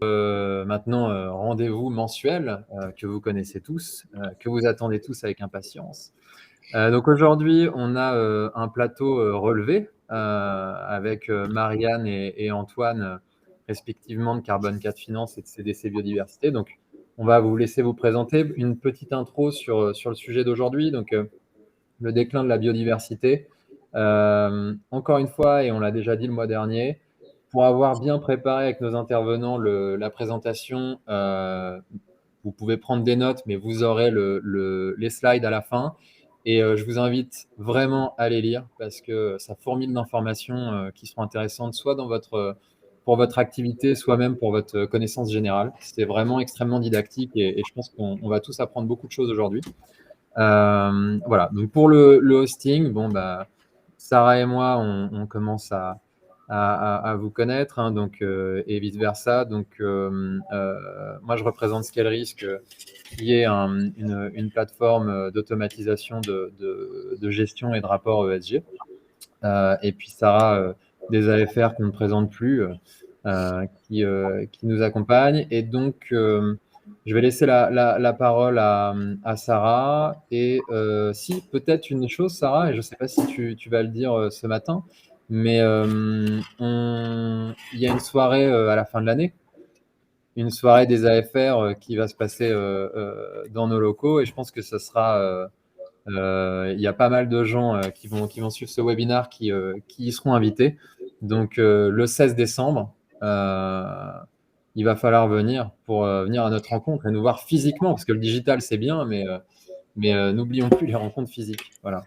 Maintenant rendez-vous mensuel que vous connaissez tous, que vous attendez tous avec impatience. Donc aujourd'hui, on a un plateau relevé avec Marianne et Antoine, respectivement de Carbone 4 Finance et de CDC Biodiversité. Donc on va vous laisser vous présenter une petite intro sur le sujet d'aujourd'hui. Donc le déclin de la biodiversité. Encore une fois, et on l'a déjà dit le mois dernier, pour avoir bien préparé avec nos intervenants la présentation, vous pouvez prendre des notes, mais vous aurez les slides à la fin. Et je vous invite vraiment à les lire parce que ça fourmille d'informations qui seront intéressantes, soit pour votre activité, soit même pour votre connaissance générale. C'est vraiment extrêmement didactique et je pense qu'on va tous apprendre beaucoup de choses aujourd'hui. Voilà, donc pour le hosting, bon, bah, Sarah et moi, on commence à vous connaître, hein, donc, et vice-versa. Donc, moi, je représente ScaleRisk, qui est une plateforme d'automatisation de gestion et de rapport ESG. Et puis Sarah, des AFR qu'on ne présente plus, qui nous accompagne. Et donc, je vais laisser la parole à Sarah. Et si, peut-être une chose, Sarah, et je ne sais pas si tu vas le dire ce matin, mais il y a une soirée à la fin de l'année, une soirée des AFR qui va se passer dans nos locaux. Et je pense que ce sera... il y a pas mal de gens qui vont suivre ce webinaire qui y seront invités. Donc, le 16 décembre, il va falloir venir pour venir à notre rencontre et nous voir physiquement, parce que le digital, c'est bien, mais n'oublions plus les rencontres physiques. Voilà.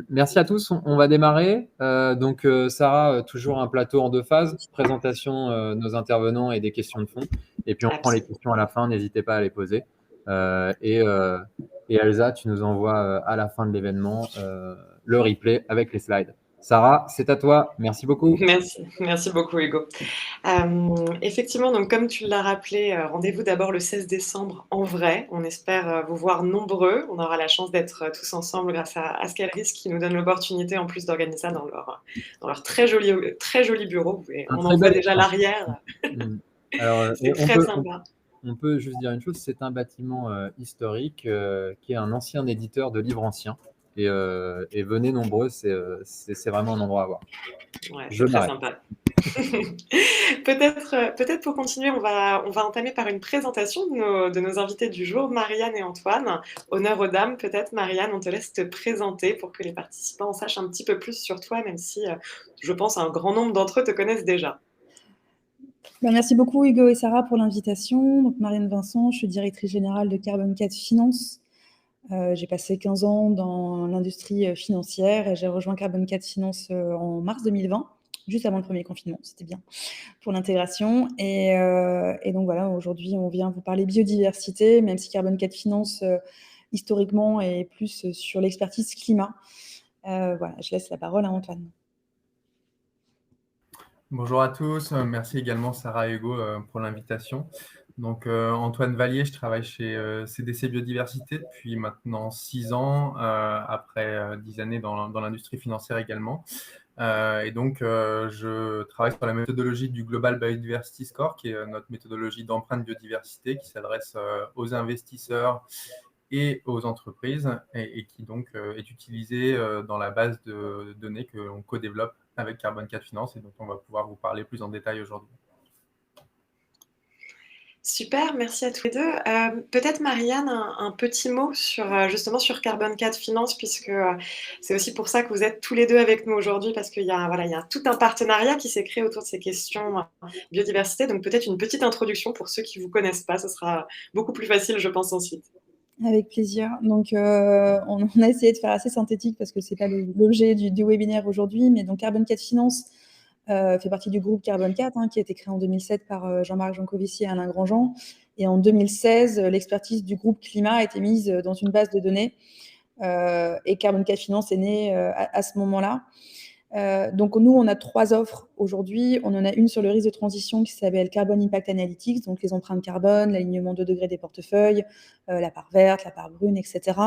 Merci à tous. On va démarrer. Donc, Sarah, toujours un plateau en 2 phases, présentation de nos intervenants et des questions de fond. Et puis, on prend les Absolument. questions à la fin. N'hésitez pas à les poser. Et Elsa, tu nous envoies à la fin de l'événement le replay avec les slides. Sarah, c'est à toi. Merci beaucoup. Merci beaucoup Hugo. Effectivement, donc comme tu l'as rappelé, rendez-vous d'abord le 16 décembre en vrai. On espère vous voir nombreux. On aura la chance d'être tous ensemble grâce à ScaleRisk qui nous donne l'opportunité en plus d'organiser ça dans leur très joli bureau. Un On très en voit bel déjà espace. l'arrière. Alors, C'est très sympa. on peut juste dire une chose, c'est un bâtiment historique qui est un ancien éditeur de livres anciens. Et venez nombreux, c'est vraiment un endroit à voir. Ouais, Je c'est très m'arrête. sympa. Peut-être pour continuer, on va entamer par une présentation de nos invités du jour, Marianne et Antoine. Honneur aux dames, peut-être Marianne, on te laisse te présenter pour que les participants en sachent un petit peu plus sur toi, même si je pense un grand nombre d'entre eux te connaissent déjà. Merci beaucoup Hugo et Sarah pour l'invitation. Donc, Marianne Vincent, je suis directrice générale de Carbone 4 Finance. J'ai passé 15 ans dans l'industrie financière et j'ai rejoint Carbone 4 Finance en mars 2020, juste avant le premier confinement. C'était bien pour l'intégration. Et donc voilà, aujourd'hui, on vient vous parler biodiversité, même si Carbone 4 Finance, historiquement, est plus sur l'expertise climat. Voilà, je laisse la parole à Antoine. Bonjour à tous, merci également Sarah et Hugo pour l'invitation. Donc Antoine Vallier, je travaille chez CDC Biodiversité depuis maintenant 6 ans, après 10 années dans l'industrie financière également. Et donc je travaille sur la méthodologie du Global Biodiversity Score, qui est notre méthodologie d'empreinte biodiversité qui s'adresse aux investisseurs et aux entreprises et qui donc est utilisée dans la base de données que l'on co-développe avec Carbone 4 Finance et dont on va pouvoir vous parler plus en détail aujourd'hui. Super, merci à tous les deux. Peut-être Marianne, un petit mot sur justement sur Carbone 4 Finance, puisque c'est aussi pour ça que vous êtes tous les deux avec nous aujourd'hui, parce qu'il y a, voilà, il y a tout un partenariat qui s'est créé autour de ces questions biodiversité. Donc peut-être une petite introduction pour ceux qui ne vous connaissent pas, ce sera beaucoup plus facile, je pense, ensuite. Avec plaisir. Donc, on a essayé de faire assez synthétique parce que ce n'est pas l'objet du webinaire aujourd'hui, mais donc Carbone 4 Finance fait partie du groupe Carbone 4, qui a été créé en 2007 par Jean-Marc Jancovici et Alain Grandjean. Et en 2016, l'expertise du groupe climat a été mise dans une base de données et Carbone 4 Finance est né à ce moment-là. Donc nous, on a 3 offres aujourd'hui. On en a une sur le risque de transition qui s'appelle Carbon Impact Analytics, donc les empreintes carbone, l'alignement 2 degrés des portefeuilles, la part verte, la part brune, etc.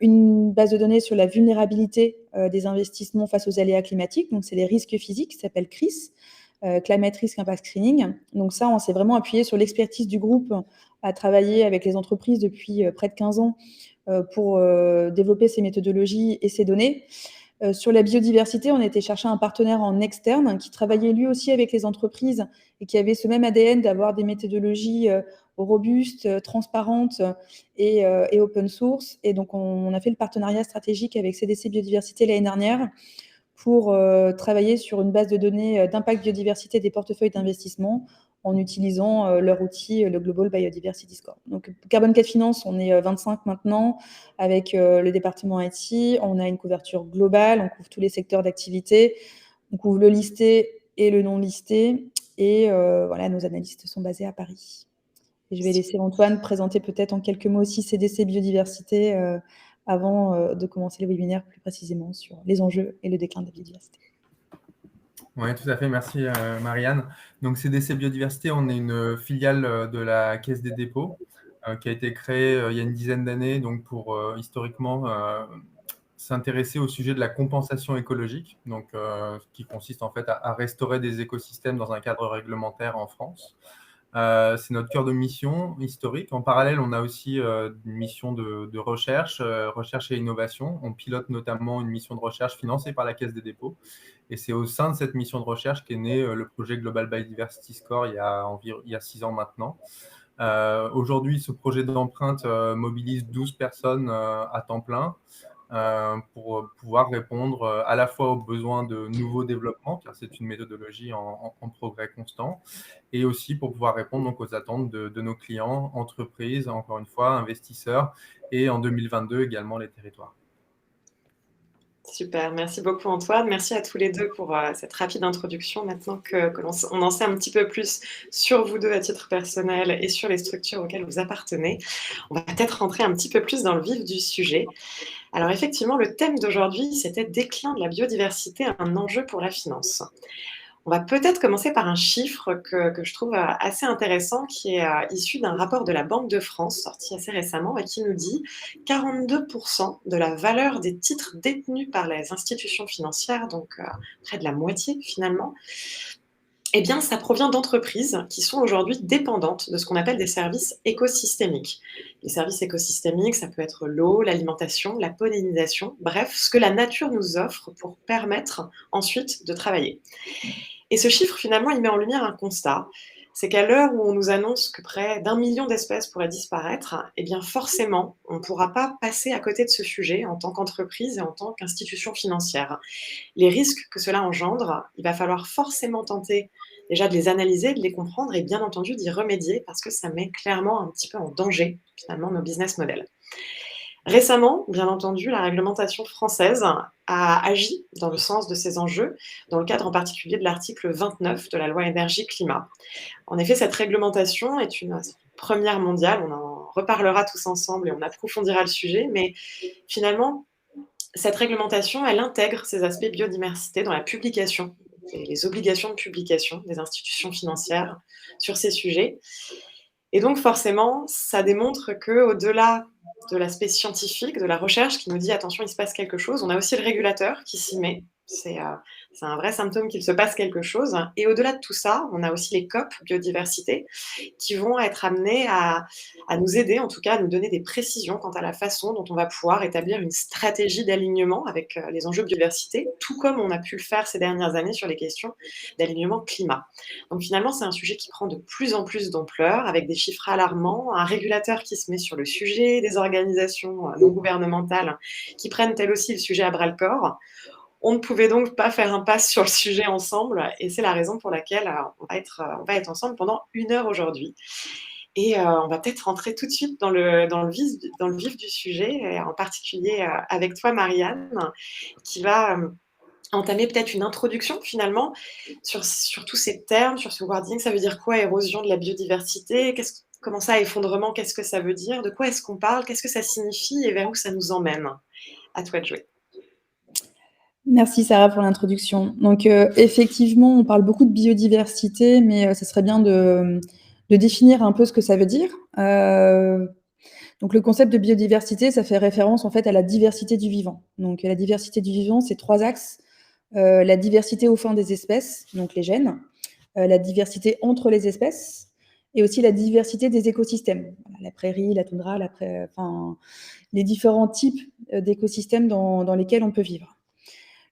Une base de données sur la vulnérabilité des investissements face aux aléas climatiques, donc c'est les risques physiques, qui s'appelle CRIS. Climate Risk Impact Screening. Donc ça, on s'est vraiment appuyé sur l'expertise du groupe à travailler avec les entreprises depuis près de 15 ans pour développer ces méthodologies et ces données. Sur la biodiversité, on a été chercher un partenaire en externe qui travaillait lui aussi avec les entreprises et qui avait ce même ADN d'avoir des méthodologies robustes, transparentes et open source. Et donc, on a fait le partenariat stratégique avec CDC Biodiversité l'année dernière pour travailler sur une base de données d'impact biodiversité des portefeuilles d'investissement en utilisant leur outil, le Global Biodiversity Score. Donc, Carbon 4 Finance, on est 25 maintenant avec le département IT. On a une couverture globale, on couvre tous les secteurs d'activité. On couvre le listé et le non listé. Et voilà, nos analystes sont basés à Paris. Et je vais laisser Antoine présenter peut-être en quelques mots aussi CDC Biodiversité avant de commencer le webinaire plus précisément sur les enjeux et le déclin de la biodiversité. Oui, tout à fait. Merci, Marianne. Donc, CDC Biodiversité, on est une filiale de la Caisse des dépôts qui a été créée il y a une dizaine d'années donc pour historiquement s'intéresser au sujet de la compensation écologique, donc, qui consiste en fait à restaurer des écosystèmes dans un cadre réglementaire en France. C'est notre cœur de mission historique. En parallèle, on a aussi une mission de recherche, recherche et innovation. On pilote notamment une mission de recherche financée par la Caisse des dépôts. Et c'est au sein de cette mission de recherche qu'est né le projet Global Biodiversity Score il y a 6 ans maintenant. Aujourd'hui, ce projet d'empreinte mobilise 12 personnes à temps plein pour pouvoir répondre à la fois aux besoins de nouveaux développements, car c'est une méthodologie en progrès constant, et aussi pour pouvoir répondre donc aux attentes de nos clients, entreprises, encore une fois, investisseurs, et en 2022 également les territoires. Super, merci beaucoup Antoine. Merci à tous les deux pour cette rapide introduction. Maintenant on en sait un petit peu plus sur vous deux à titre personnel et sur les structures auxquelles vous appartenez, on va peut-être rentrer un petit peu plus dans le vif du sujet. Alors effectivement, le thème d'aujourd'hui, c'était déclin de la biodiversité, un enjeu pour la finance. On va peut-être commencer par un chiffre que je trouve assez intéressant, qui est issu d'un rapport de la Banque de France, sorti assez récemment, et qui nous dit 42% de la valeur des titres détenus par les institutions financières, donc près de la moitié finalement, eh bien, ça provient d'entreprises qui sont aujourd'hui dépendantes de ce qu'on appelle des services écosystémiques. Les services écosystémiques, ça peut être l'eau, l'alimentation, la pollinisation, bref, ce que la nature nous offre pour permettre ensuite de travailler. Et ce chiffre, finalement, il met en lumière un constat, c'est qu'à l'heure où on nous annonce que près d'1 million d'espèces pourraient disparaître, eh bien forcément, on ne pourra pas passer à côté de ce sujet en tant qu'entreprise et en tant qu'institution financière. Les risques que cela engendre, il va falloir forcément tenter déjà de les analyser, de les comprendre et bien entendu d'y remédier parce que ça met clairement un petit peu en danger finalement nos business models. Récemment, bien entendu, la réglementation française a agi dans le sens de ces enjeux, dans le cadre en particulier de l'article 29 de la loi énergie-climat. En effet, cette réglementation est une première mondiale, on en reparlera tous ensemble et on approfondira le sujet, mais finalement, cette réglementation, elle intègre ces aspects biodiversité dans la publication et les obligations de publication des institutions financières sur ces sujets. Et donc forcément, ça démontre qu'au-delà de l'aspect scientifique, de la recherche qui nous dit attention, il se passe quelque chose, on a aussi le régulateur qui s'y met. C'est un vrai symptôme qu'il se passe quelque chose. Et au-delà de tout ça, on a aussi les COP biodiversité qui vont être amenés à nous aider, en tout cas à nous donner des précisions quant à la façon dont on va pouvoir établir une stratégie d'alignement avec les enjeux biodiversité, tout comme on a pu le faire ces dernières années sur les questions d'alignement climat. Donc finalement, c'est un sujet qui prend de plus en plus d'ampleur, avec des chiffres alarmants, un régulateur qui se met sur le sujet, des organisations non gouvernementales qui prennent elles aussi le sujet à bras-le-corps. On ne pouvait donc pas faire un pass sur le sujet ensemble et c'est la raison pour laquelle on va être ensemble pendant 1 heure aujourd'hui. Et on va peut-être rentrer tout de suite dans le vif du sujet, et en particulier avec toi, Marianne, qui va entamer peut-être une introduction finalement sur tous ces termes, sur ce wording. Ça veut dire quoi, érosion de la biodiversité? Comment ça, effondrement? Qu'est-ce que ça veut dire? De quoi est-ce qu'on parle? Qu'est-ce que ça signifie et vers où ça nous emmène? À toi de jouer. Merci Sarah pour l'introduction. Donc effectivement, on parle beaucoup de biodiversité, mais ce serait bien de définir un peu ce que ça veut dire. Donc le concept de biodiversité, ça fait référence en fait à la diversité du vivant. Donc la diversité du vivant, c'est 3 axes. La diversité au sein des espèces, donc les gènes, la diversité entre les espèces et aussi la diversité des écosystèmes. La prairie, la toundra, les différents types d'écosystèmes dans lesquels on peut vivre.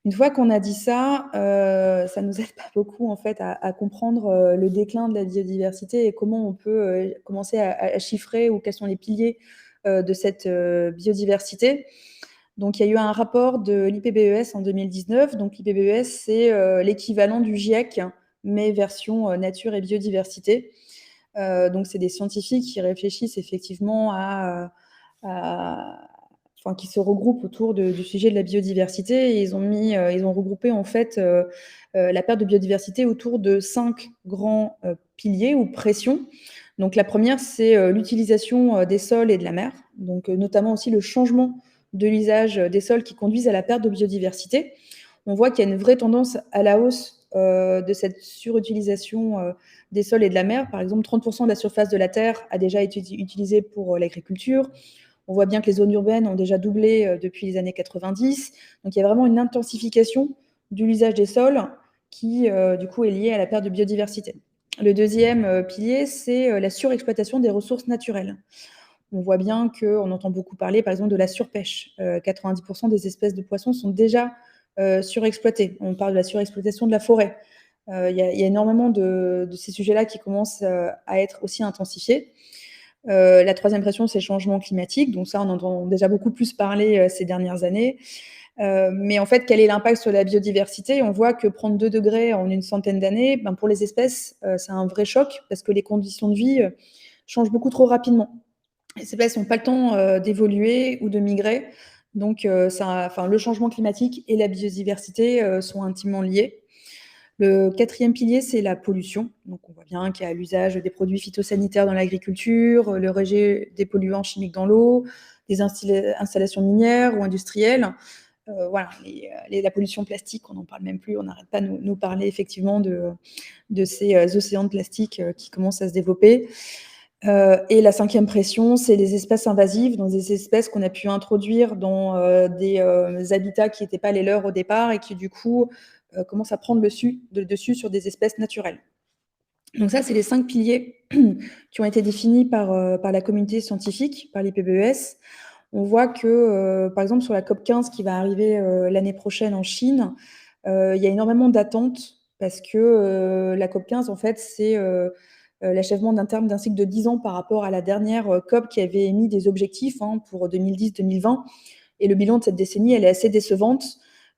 Une fois qu'on a dit ça, ça nous aide pas beaucoup en fait à comprendre le déclin de la biodiversité et comment on peut commencer à chiffrer ou quels sont les piliers de cette biodiversité. Donc, il y a eu un rapport de l'IPBES en 2019. Donc, l'IPBES, c'est l'équivalent du GIEC, mais version nature et biodiversité. Donc, c'est des scientifiques qui réfléchissent effectivement qui se regroupent autour du sujet de la biodiversité. Et ils ont regroupé en fait la perte de biodiversité autour de 5 grands piliers ou pressions. Donc, la première, c'est l'utilisation des sols et de la mer. Donc, notamment aussi le changement de l'usage des sols qui conduisent à la perte de biodiversité. On voit qu'il y a une vraie tendance à la hausse de cette surutilisation des sols et de la mer. Par exemple, 30% de la surface de la Terre a déjà été utilisée pour l'agriculture. On voit bien que les zones urbaines ont déjà doublé depuis les années 90. Donc, il y a vraiment une intensification de l'usage des sols qui, du coup, est liée à la perte de biodiversité. Le deuxième pilier, c'est la surexploitation des ressources naturelles. On voit bien qu'on entend beaucoup parler, par exemple, de la surpêche. 90% des espèces de poissons sont déjà surexploitées. On parle de la surexploitation de la forêt. Il y a énormément de ces sujets-là qui commencent à être aussi intensifiés. La troisième pression, c'est le changement climatique. Donc ça, on entend déjà beaucoup plus parler ces dernières années. Mais en fait, quel est l'impact sur la biodiversité? On voit que prendre 2 degrés en une centaine d'années, pour les espèces, c'est un vrai choc parce que les conditions de vie changent beaucoup trop rapidement. Les espèces n'ont pas le temps d'évoluer ou de migrer. Donc, le changement climatique et la biodiversité sont intimement liés. Le quatrième pilier, c'est la pollution. Donc, on voit bien qu'il y a l'usage des produits phytosanitaires dans l'agriculture, le rejet des polluants chimiques dans l'eau, des installations minières ou industrielles. La pollution plastique, on n'en parle même plus. On n'arrête pas de nous parler effectivement de ces océans de plastique qui commencent à se développer. Et la cinquième pression, c'est les espèces invasives, donc des espèces qu'on a pu introduire dans des habitats qui n'étaient pas les leurs au départ et qui, du coup, commencent à prendre le dessus sur des espèces naturelles. Donc ça, c'est les 5 piliers qui ont été définis par la communauté scientifique, par l'IPBES. On voit que, par exemple, sur la COP15 qui va arriver l'année prochaine en Chine, il y a énormément d'attentes parce que la COP15, en fait, c'est l'achèvement d'un terme d'un cycle de 10 ans par rapport à la dernière COP qui avait émis des objectifs pour 2010-2020. Et le bilan de cette décennie, elle est assez décevante.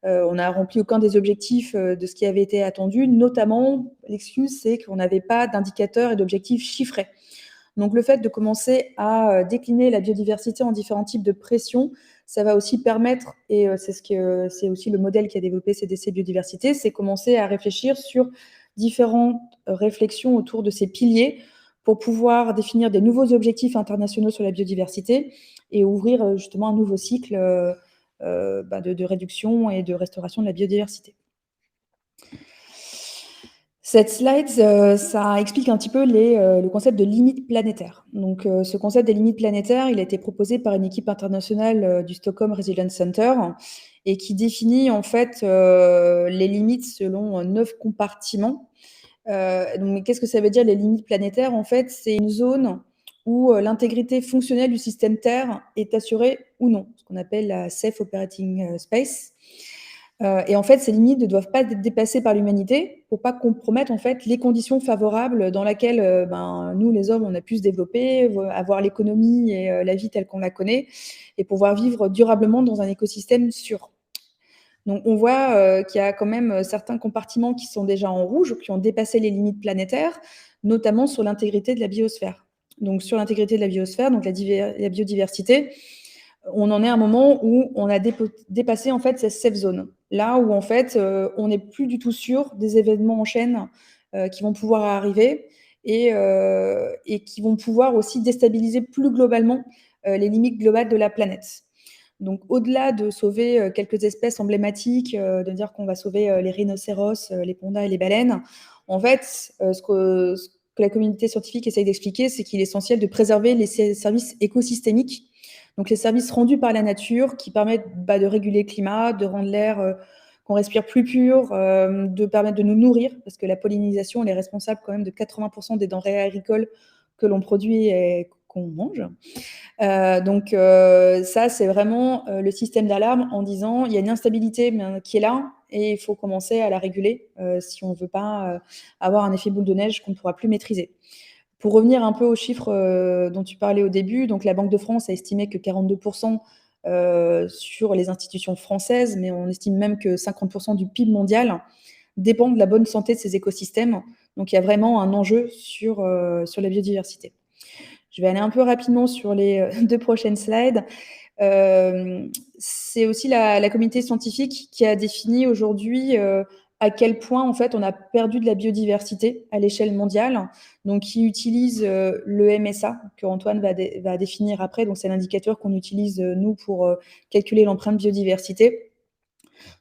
On n'a rempli aucun des objectifs de ce qui avait été attendu. Notamment, l'excuse, c'est qu'on n'avait pas d'indicateurs et d'objectifs chiffrés. Donc, le fait de commencer à décliner la biodiversité en différents types de pressions, ça va aussi permettre, et c'est aussi le modèle qui a développé CDC Biodiversité, c'est commencer à réfléchir sur différentes réflexions autour de ces piliers pour pouvoir définir des nouveaux objectifs internationaux sur la biodiversité et ouvrir justement un nouveau cycle de réduction et de restauration de la biodiversité. Cette slide, ça explique un petit peu le concept de limite planétaire. Donc, ce concept des limites planétaires, il a été proposé par une équipe internationale du Stockholm Resilience Center et qui définit en fait les limites selon 9 compartiments. Donc, qu'est-ce que ça veut dire les limites planétaires? En fait, c'est une zone où l'intégrité fonctionnelle du système Terre est assurée ou non, ce qu'on appelle la Safe Operating Space. Et en fait, ces limites ne doivent pas être dépassées par l'humanité pour pas compromettre en fait les conditions favorables dans lesquelles nous, les hommes, on a pu se développer, avoir l'économie et la vie telle qu'on la connaît, et pouvoir vivre durablement dans un écosystème sûr. Donc, on voit qu'il y a quand même certains compartiments qui sont déjà en rouge, qui ont dépassé les limites planétaires, notamment sur l'intégrité de la biosphère. Donc, sur l'intégrité de la biosphère, donc la biodiversité, on en est à un moment où on a dépassé en fait cette safe zone. Là où en fait on n'est plus du tout sûr des événements en chaîne qui vont pouvoir arriver et qui vont pouvoir aussi déstabiliser plus globalement les limites globales de la planète. Donc au-delà de sauver quelques espèces emblématiques, de dire qu'on va sauver les rhinocéros, les pandas et les baleines, en fait ce que la communauté scientifique essaye d'expliquer, c'est qu'il est essentiel de préserver les services écosystémiques. Donc, les services rendus par la nature qui permettent de réguler le climat, de rendre l'air qu'on respire plus pur, de permettre de nous nourrir, parce que la pollinisation, elle est responsable quand même de 80% des denrées agricoles que l'on produit et qu'on mange. Donc ça, c'est vraiment le système d'alarme en disant il y a une instabilité qui est là et il faut commencer à la réguler si on ne veut pas avoir un effet boule de neige qu'on ne pourra plus maîtriser. Pour revenir un peu aux chiffres dont tu parlais au début, donc la Banque de France a estimé que 42% sur les institutions françaises, mais on estime même que 50% du PIB mondial dépend de la bonne santé de ces écosystèmes. Donc il y a vraiment un enjeu sur la biodiversité. Je vais aller un peu rapidement sur les 2 prochaines slides. C'est aussi la communauté scientifique qui a défini aujourd'hui à quel point en fait on a perdu de la biodiversité à l'échelle mondiale. Donc, qui utilise le MSA que Antoine va définir après. Donc, c'est l'indicateur qu'on utilise nous pour calculer l'empreinte biodiversité.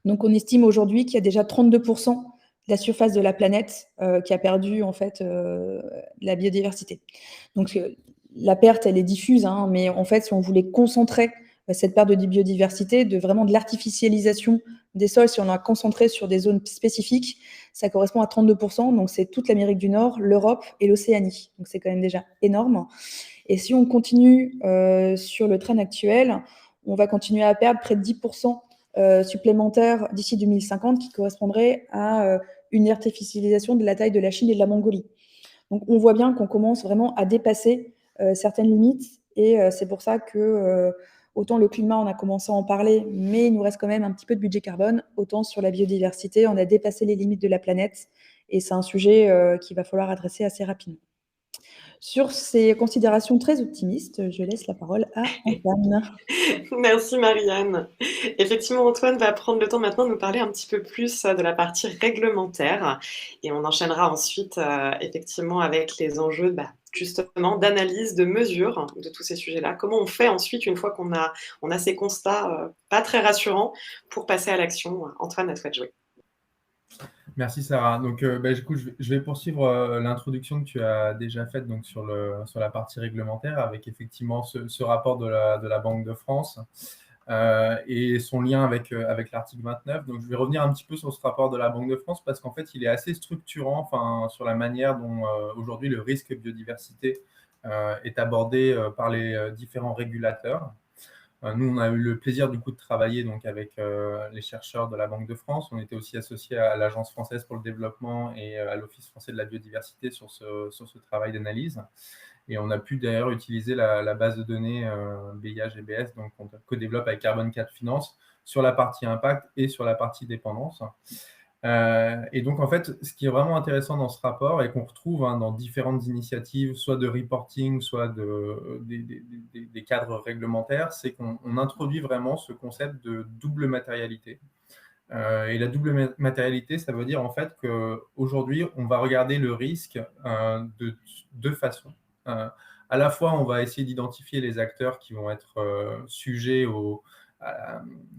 Donc, on estime aujourd'hui qu'il y a déjà 32% de la surface de la planète qui a perdu en fait la biodiversité. Donc, la perte, elle est diffuse, hein, mais en fait, si on voulait concentrer cette perte de biodiversité, de vraiment de l'artificialisation des sols, si on a concentré sur des zones spécifiques, ça correspond à 32%, donc c'est toute l'Amérique du Nord, l'Europe et l'Océanie. Donc c'est quand même déjà énorme. Et si on continue sur le trend actuel, on va continuer à perdre près de 10% supplémentaires d'ici 2050, qui correspondrait à une artificialisation de la taille de la Chine et de la Mongolie. Donc on voit bien qu'on commence vraiment à dépasser certaines limites, et c'est pour ça que autant le climat, on a commencé à en parler, mais il nous reste quand même un petit peu de budget carbone, autant sur la biodiversité, on a dépassé les limites de la planète, et c'est un sujet qu'il va falloir adresser assez rapidement. Sur ces considérations très optimistes, je laisse la parole à Antoine. Merci Marianne. Effectivement, Antoine va prendre le temps maintenant de nous parler un petit peu plus de la partie réglementaire, et on enchaînera ensuite effectivement avec les enjeux justement d'analyse, de mesure de tous ces sujets-là. Comment on fait ensuite, une fois qu'on a ces constats pas très rassurants, pour passer à l'action. Antoine, à toi de jouer. Merci Sarah. Donc, du coup, je vais poursuivre l'introduction que tu as déjà faite donc, sur la partie réglementaire, avec effectivement ce rapport de la Banque de France et son lien avec l'article 29. Donc, je vais revenir un petit peu sur ce rapport de la Banque de France, parce qu'en fait, il est assez structurant sur la manière dont aujourd'hui le risque biodiversité est abordé par les différents régulateurs. Nous, on a eu le plaisir du coup de travailler donc, avec les chercheurs de la Banque de France. On était aussi associés à l'Agence française pour le développement et à l'Office français de la biodiversité sur ce travail d'analyse. Et on a pu d'ailleurs utiliser la base de données BIA-GBS, donc qu'on co-développe avec Carbon 4 Finance, sur la partie impact et sur la partie dépendance. Et donc, en fait, ce qui est vraiment intéressant dans ce rapport, et qu'on retrouve dans différentes initiatives, soit de reporting, soit des cadres réglementaires, c'est qu'on introduit vraiment ce concept de double matérialité. Et la double matérialité, ça veut dire en fait qu'aujourd'hui, on va regarder le risque de deux façons. À la fois, on va essayer d'identifier les acteurs qui vont être sujets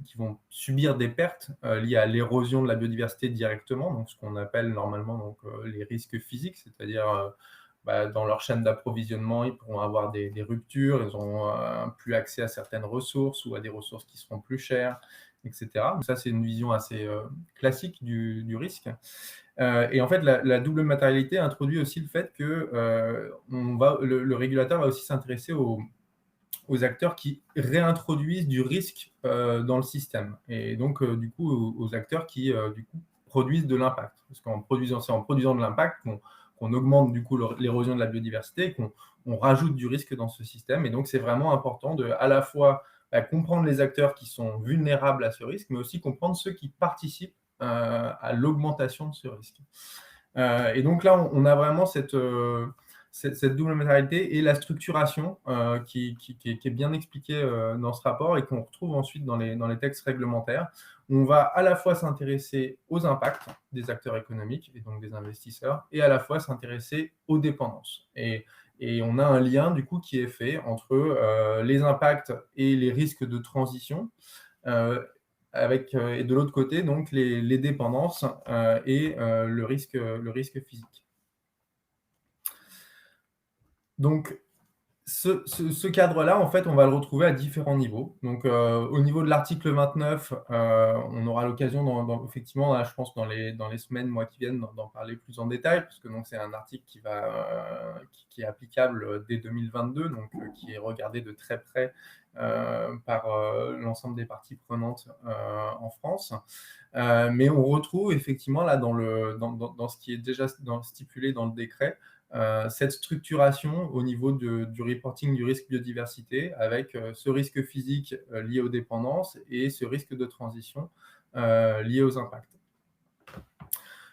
qui vont subir des pertes liées à l'érosion de la biodiversité directement, donc ce qu'on appelle normalement les risques physiques, c'est-à-dire dans leur chaîne d'approvisionnement, ils pourront avoir des ruptures, ils n'auront plus accès à certaines ressources ou à des ressources qui seront plus chères, etc. Donc ça, c'est une vision assez classique du risque. Et en fait, la double matérialité introduit aussi le fait que le régulateur va aussi s'intéresser aux acteurs qui réintroduisent du risque dans le système, et donc du coup aux acteurs qui du coup produisent de l'impact, parce qu'en produisant de l'impact qu'on augmente du coup l'érosion de la biodiversité, et qu'on rajoute du risque dans ce système. Et donc c'est vraiment important de à la fois comprendre les acteurs qui sont vulnérables à ce risque, mais aussi comprendre ceux qui participent à l'augmentation de ce risque. Et donc là, on a vraiment cette double matérialité et la structuration qui est bien expliquée dans ce rapport, et qu'on retrouve ensuite dans les textes réglementaires. On va à la fois s'intéresser aux impacts des acteurs économiques et donc des investisseurs, et à la fois s'intéresser aux dépendances. Et on a un lien du coup qui est fait entre les impacts et les risques de transition, et de l'autre côté donc les dépendances et le risque physique. Donc, Ce cadre-là, en fait, on va le retrouver à différents niveaux. Donc, au niveau de l'article 29, on aura l'occasion effectivement, là, je pense, dans les semaines, mois qui viennent, d'en parler plus en détail, parce que donc, c'est un article qui est applicable dès 2022, donc qui est regardé de très près par l'ensemble des parties prenantes en France. Mais on retrouve effectivement là dans ce qui est déjà stipulé dans le décret, cette structuration au niveau du reporting du risque biodiversité avec ce risque physique lié aux dépendances et ce risque de transition lié aux impacts.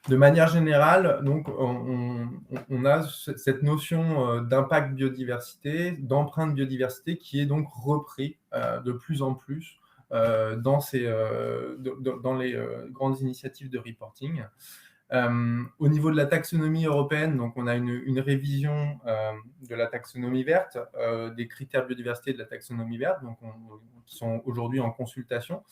De manière générale, donc, on a cette notion d'impact biodiversité, d'empreinte biodiversité qui est donc repris de plus en plus dans les grandes initiatives de reporting. Au niveau de la taxonomie européenne, donc on a une révision de la taxonomie verte, des critères biodiversité de la taxonomie verte, donc qui sont aujourd'hui en consultation.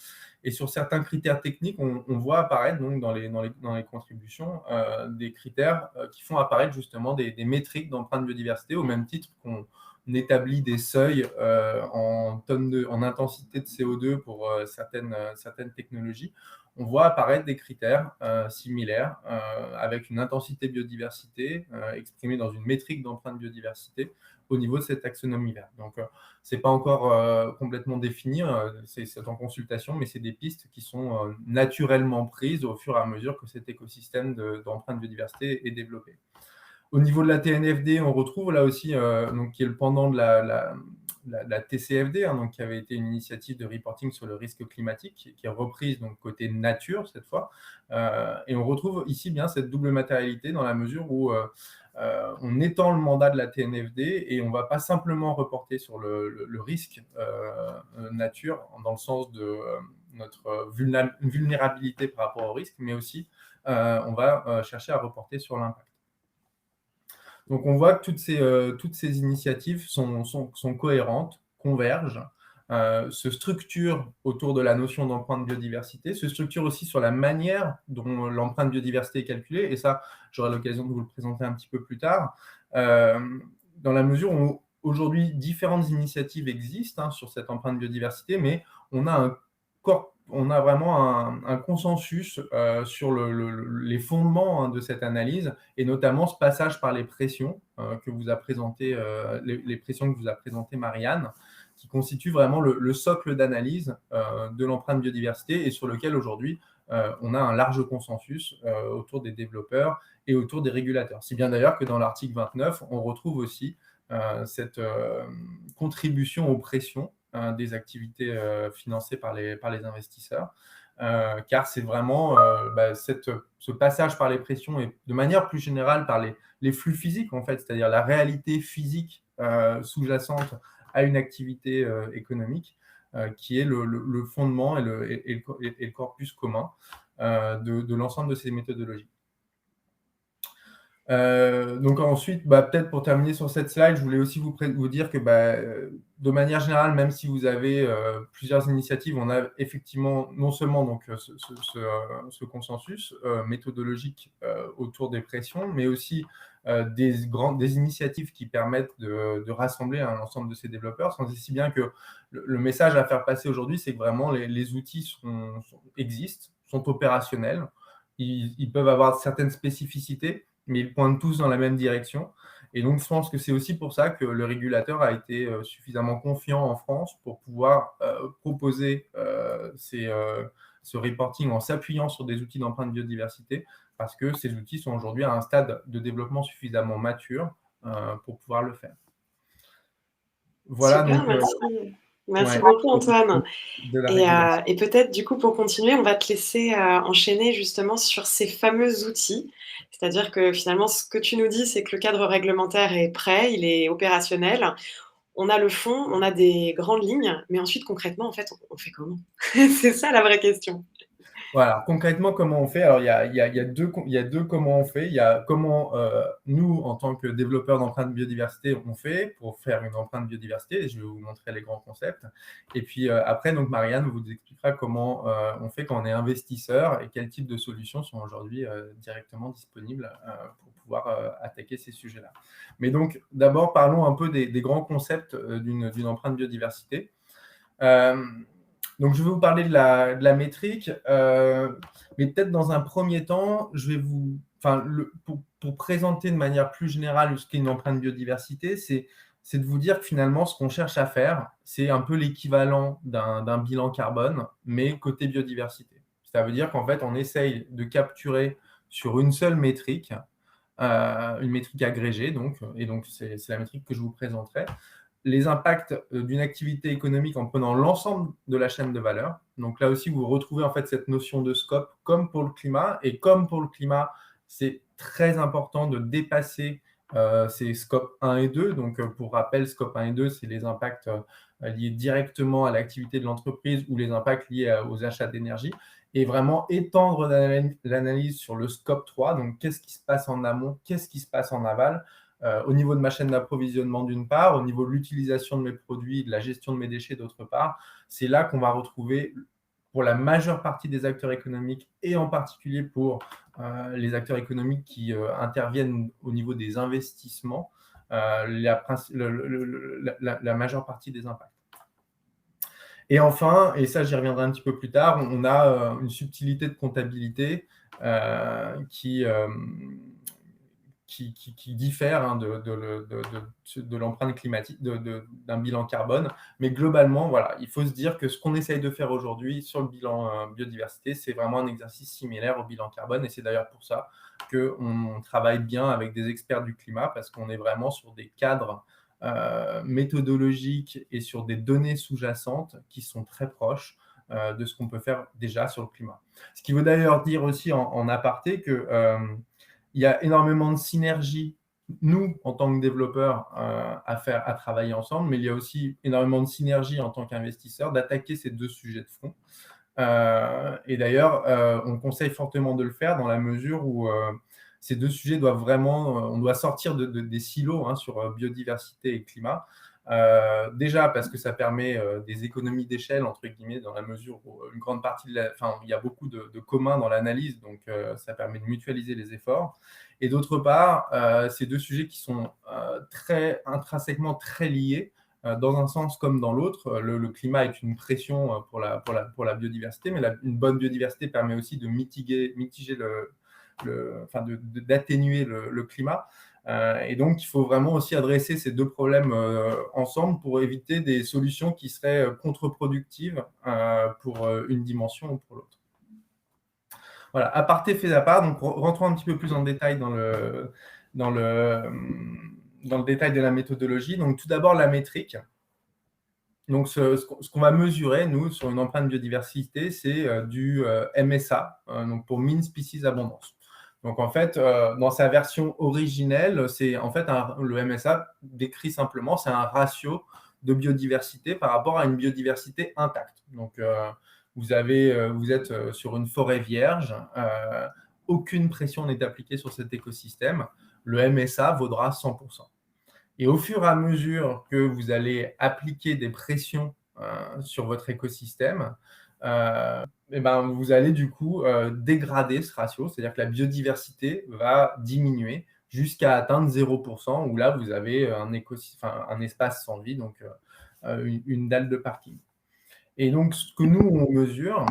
Et sur certains critères techniques, on voit apparaître donc dans les contributions des critères qui font apparaître justement des métriques d'empreinte biodiversité, au même titre qu'on établit des seuils en intensité de CO2 pour certaines technologies. On voit apparaître des critères similaires avec une intensité biodiversité exprimée dans une métrique d'empreinte biodiversité au niveau de cette taxonomie verte. Donc, ce n'est pas encore complètement défini, c'est en consultation, mais c'est des pistes qui sont naturellement prises au fur et à mesure que cet écosystème d'empreinte biodiversité est développé. Au niveau de la TNFD, on retrouve là aussi, donc, qui est le pendant de la TCFD, donc, qui avait été une initiative de reporting sur le risque climatique, qui est reprise donc, côté nature cette fois. Et on retrouve ici bien cette double matérialité dans la mesure où on étend le mandat de la TNFD et on ne va pas simplement reporter sur le risque nature dans le sens de notre vulnérabilité par rapport au risque, mais aussi on va chercher à reporter sur l'impact. Donc, on voit que toutes ces initiatives sont cohérentes, convergent, se structurent autour de la notion d'empreinte biodiversité, se structurent aussi sur la manière dont l'empreinte biodiversité est calculée, et ça, j'aurai l'occasion de vous le présenter un petit peu plus tard, dans la mesure où aujourd'hui, différentes initiatives existent sur cette empreinte biodiversité, mais on a vraiment un consensus sur les fondements de cette analyse, et notamment ce passage par les pressions que vous a présenté, les pressions que vous a présentées Marianne, qui constituent vraiment le socle d'analyse de l'empreinte biodiversité et sur lequel aujourd'hui on a un large consensus autour des développeurs et autour des régulateurs. Si bien d'ailleurs que dans l'article 29, on retrouve aussi cette contribution aux pressions des activités financées par les investisseurs, car c'est vraiment ce passage par les pressions et de manière plus générale par les flux physiques, en fait, c'est-à-dire la réalité physique sous-jacente à une activité économique, qui est le fondement et le corpus commun de l'ensemble de ces méthodologies. Donc ensuite, peut-être pour terminer sur cette slide, je voulais aussi vous dire que de manière générale, même si vous avez plusieurs initiatives, on a effectivement non seulement donc, ce consensus méthodologique autour des pressions, mais aussi des initiatives qui permettent de rassembler un ensemble de ces développeurs, sans si bien que le message à faire passer aujourd'hui, c'est que vraiment les outils existent, sont opérationnels, ils peuvent avoir certaines spécificités, mais ils pointent tous dans la même direction. Et donc, je pense que c'est aussi pour ça que le régulateur a été suffisamment confiant en France pour pouvoir proposer ce reporting en s'appuyant sur des outils d'empreinte biodiversité, parce que ces outils sont aujourd'hui à un stade de développement suffisamment mature pour pouvoir le faire. Voilà. Super, donc, merci beaucoup, Antoine. Et peut-être, du coup, pour continuer, on va te laisser enchaîner justement sur ces fameux outils. C'est-à-dire que finalement, ce que tu nous dis, c'est que le cadre réglementaire est prêt, il est opérationnel. On a le fond, on a des grandes lignes, mais ensuite, concrètement, en fait, on fait comment? C'est ça la vraie question. Voilà, concrètement, comment on fait? Alors, il y a deux comment on fait. Il y a comment nous, en tant que développeurs d'empreintes biodiversité, on fait pour faire une empreinte biodiversité. Et je vais vous montrer les grands concepts. Et puis après, donc Marianne vous expliquera comment on fait quand on est investisseur et quel type de solutions sont aujourd'hui directement disponibles pour pouvoir attaquer ces sujets-là. Mais donc, d'abord, parlons un peu des grands concepts d'une empreinte biodiversité. Donc, je vais vous parler de la métrique, mais peut-être dans un premier temps, je vais pour présenter de manière plus générale ce qu'est une empreinte biodiversité, c'est de vous dire que finalement, ce qu'on cherche à faire, c'est un peu l'équivalent d'un bilan carbone, mais côté biodiversité. Ça veut dire qu'en fait, on essaye de capturer sur une seule métrique, une métrique agrégée, et donc c'est la métrique que je vous présenterai, les impacts d'une activité économique en prenant l'ensemble de la chaîne de valeur. Donc là aussi, vous retrouvez en fait cette notion de scope comme pour le climat. Et comme pour le climat, c'est très important de dépasser ces scopes 1 et 2. Donc pour rappel, scope 1 et 2, c'est les impacts liés directement à l'activité de l'entreprise ou les impacts liés aux achats d'énergie. Et vraiment étendre l'analyse sur le scope 3. Donc qu'est-ce qui se passe en amont, qu'est-ce qui se passe en aval, au niveau de ma chaîne d'approvisionnement d'une part, au niveau de l'utilisation de mes produits, de la gestion de mes déchets d'autre part. C'est là qu'on va retrouver pour la majeure partie des acteurs économiques et en particulier pour les acteurs économiques qui interviennent au niveau des investissements, la majeure partie des impacts. Et enfin, et ça j'y reviendrai un petit peu plus tard, on a une subtilité de comptabilité qui diffère de l'empreinte climatique, d'un bilan carbone. Mais globalement, voilà, il faut se dire que ce qu'on essaye de faire aujourd'hui sur le bilan biodiversité, c'est vraiment un exercice similaire au bilan carbone. Et c'est d'ailleurs pour ça qu'on travaille bien avec des experts du climat, parce qu'on est vraiment sur des cadres méthodologiques et sur des données sous-jacentes qui sont très proches de ce qu'on peut faire déjà sur le climat. Ce qui veut d'ailleurs dire aussi en aparté que il y a énormément de synergies, nous, en tant que développeurs, à travailler ensemble, mais il y a aussi énormément de synergies en tant qu'investisseurs d'attaquer ces deux sujets de front. Et d'ailleurs, on conseille fortement de le faire dans la mesure où ces deux sujets doivent vraiment, on doit sortir des silos sur biodiversité et climat. Déjà parce que ça permet des économies d'échelle, entre guillemets, dans la mesure où une grande partie il y a beaucoup de communs dans l'analyse, donc ça permet de mutualiser les efforts. Et d'autre part, ces deux sujets qui sont intrinsèquement très liés, dans un sens comme dans l'autre. Le climat est une pression pour la biodiversité, mais une bonne biodiversité permet aussi de mitiger d'atténuer le climat. Et donc, il faut vraiment aussi adresser ces deux problèmes ensemble pour éviter des solutions qui seraient contre-productives pour une dimension ou pour l'autre. Voilà, aparté fait à part, donc rentrons un petit peu plus en détail dans le détail de la méthodologie. Donc, tout d'abord, la métrique. Donc, ce qu'on va mesurer, nous, sur une empreinte biodiversité, c'est du MSA, donc pour Mean Species Abundance. Donc, en fait, dans sa version originelle, c'est en fait le MSA décrit simplement, c'est un ratio de biodiversité par rapport à une biodiversité intacte. Donc, vous êtes sur une forêt vierge, aucune pression n'est appliquée sur cet écosystème, le MSA vaudra 100%. Et au fur et à mesure que vous allez appliquer des pressions sur votre écosystème, vous allez du coup dégrader ce ratio, c'est-à-dire que la biodiversité va diminuer jusqu'à atteindre 0%, où là, vous avez un espace sans vie, donc une dalle de parking. Et donc, ce que nous, on mesure,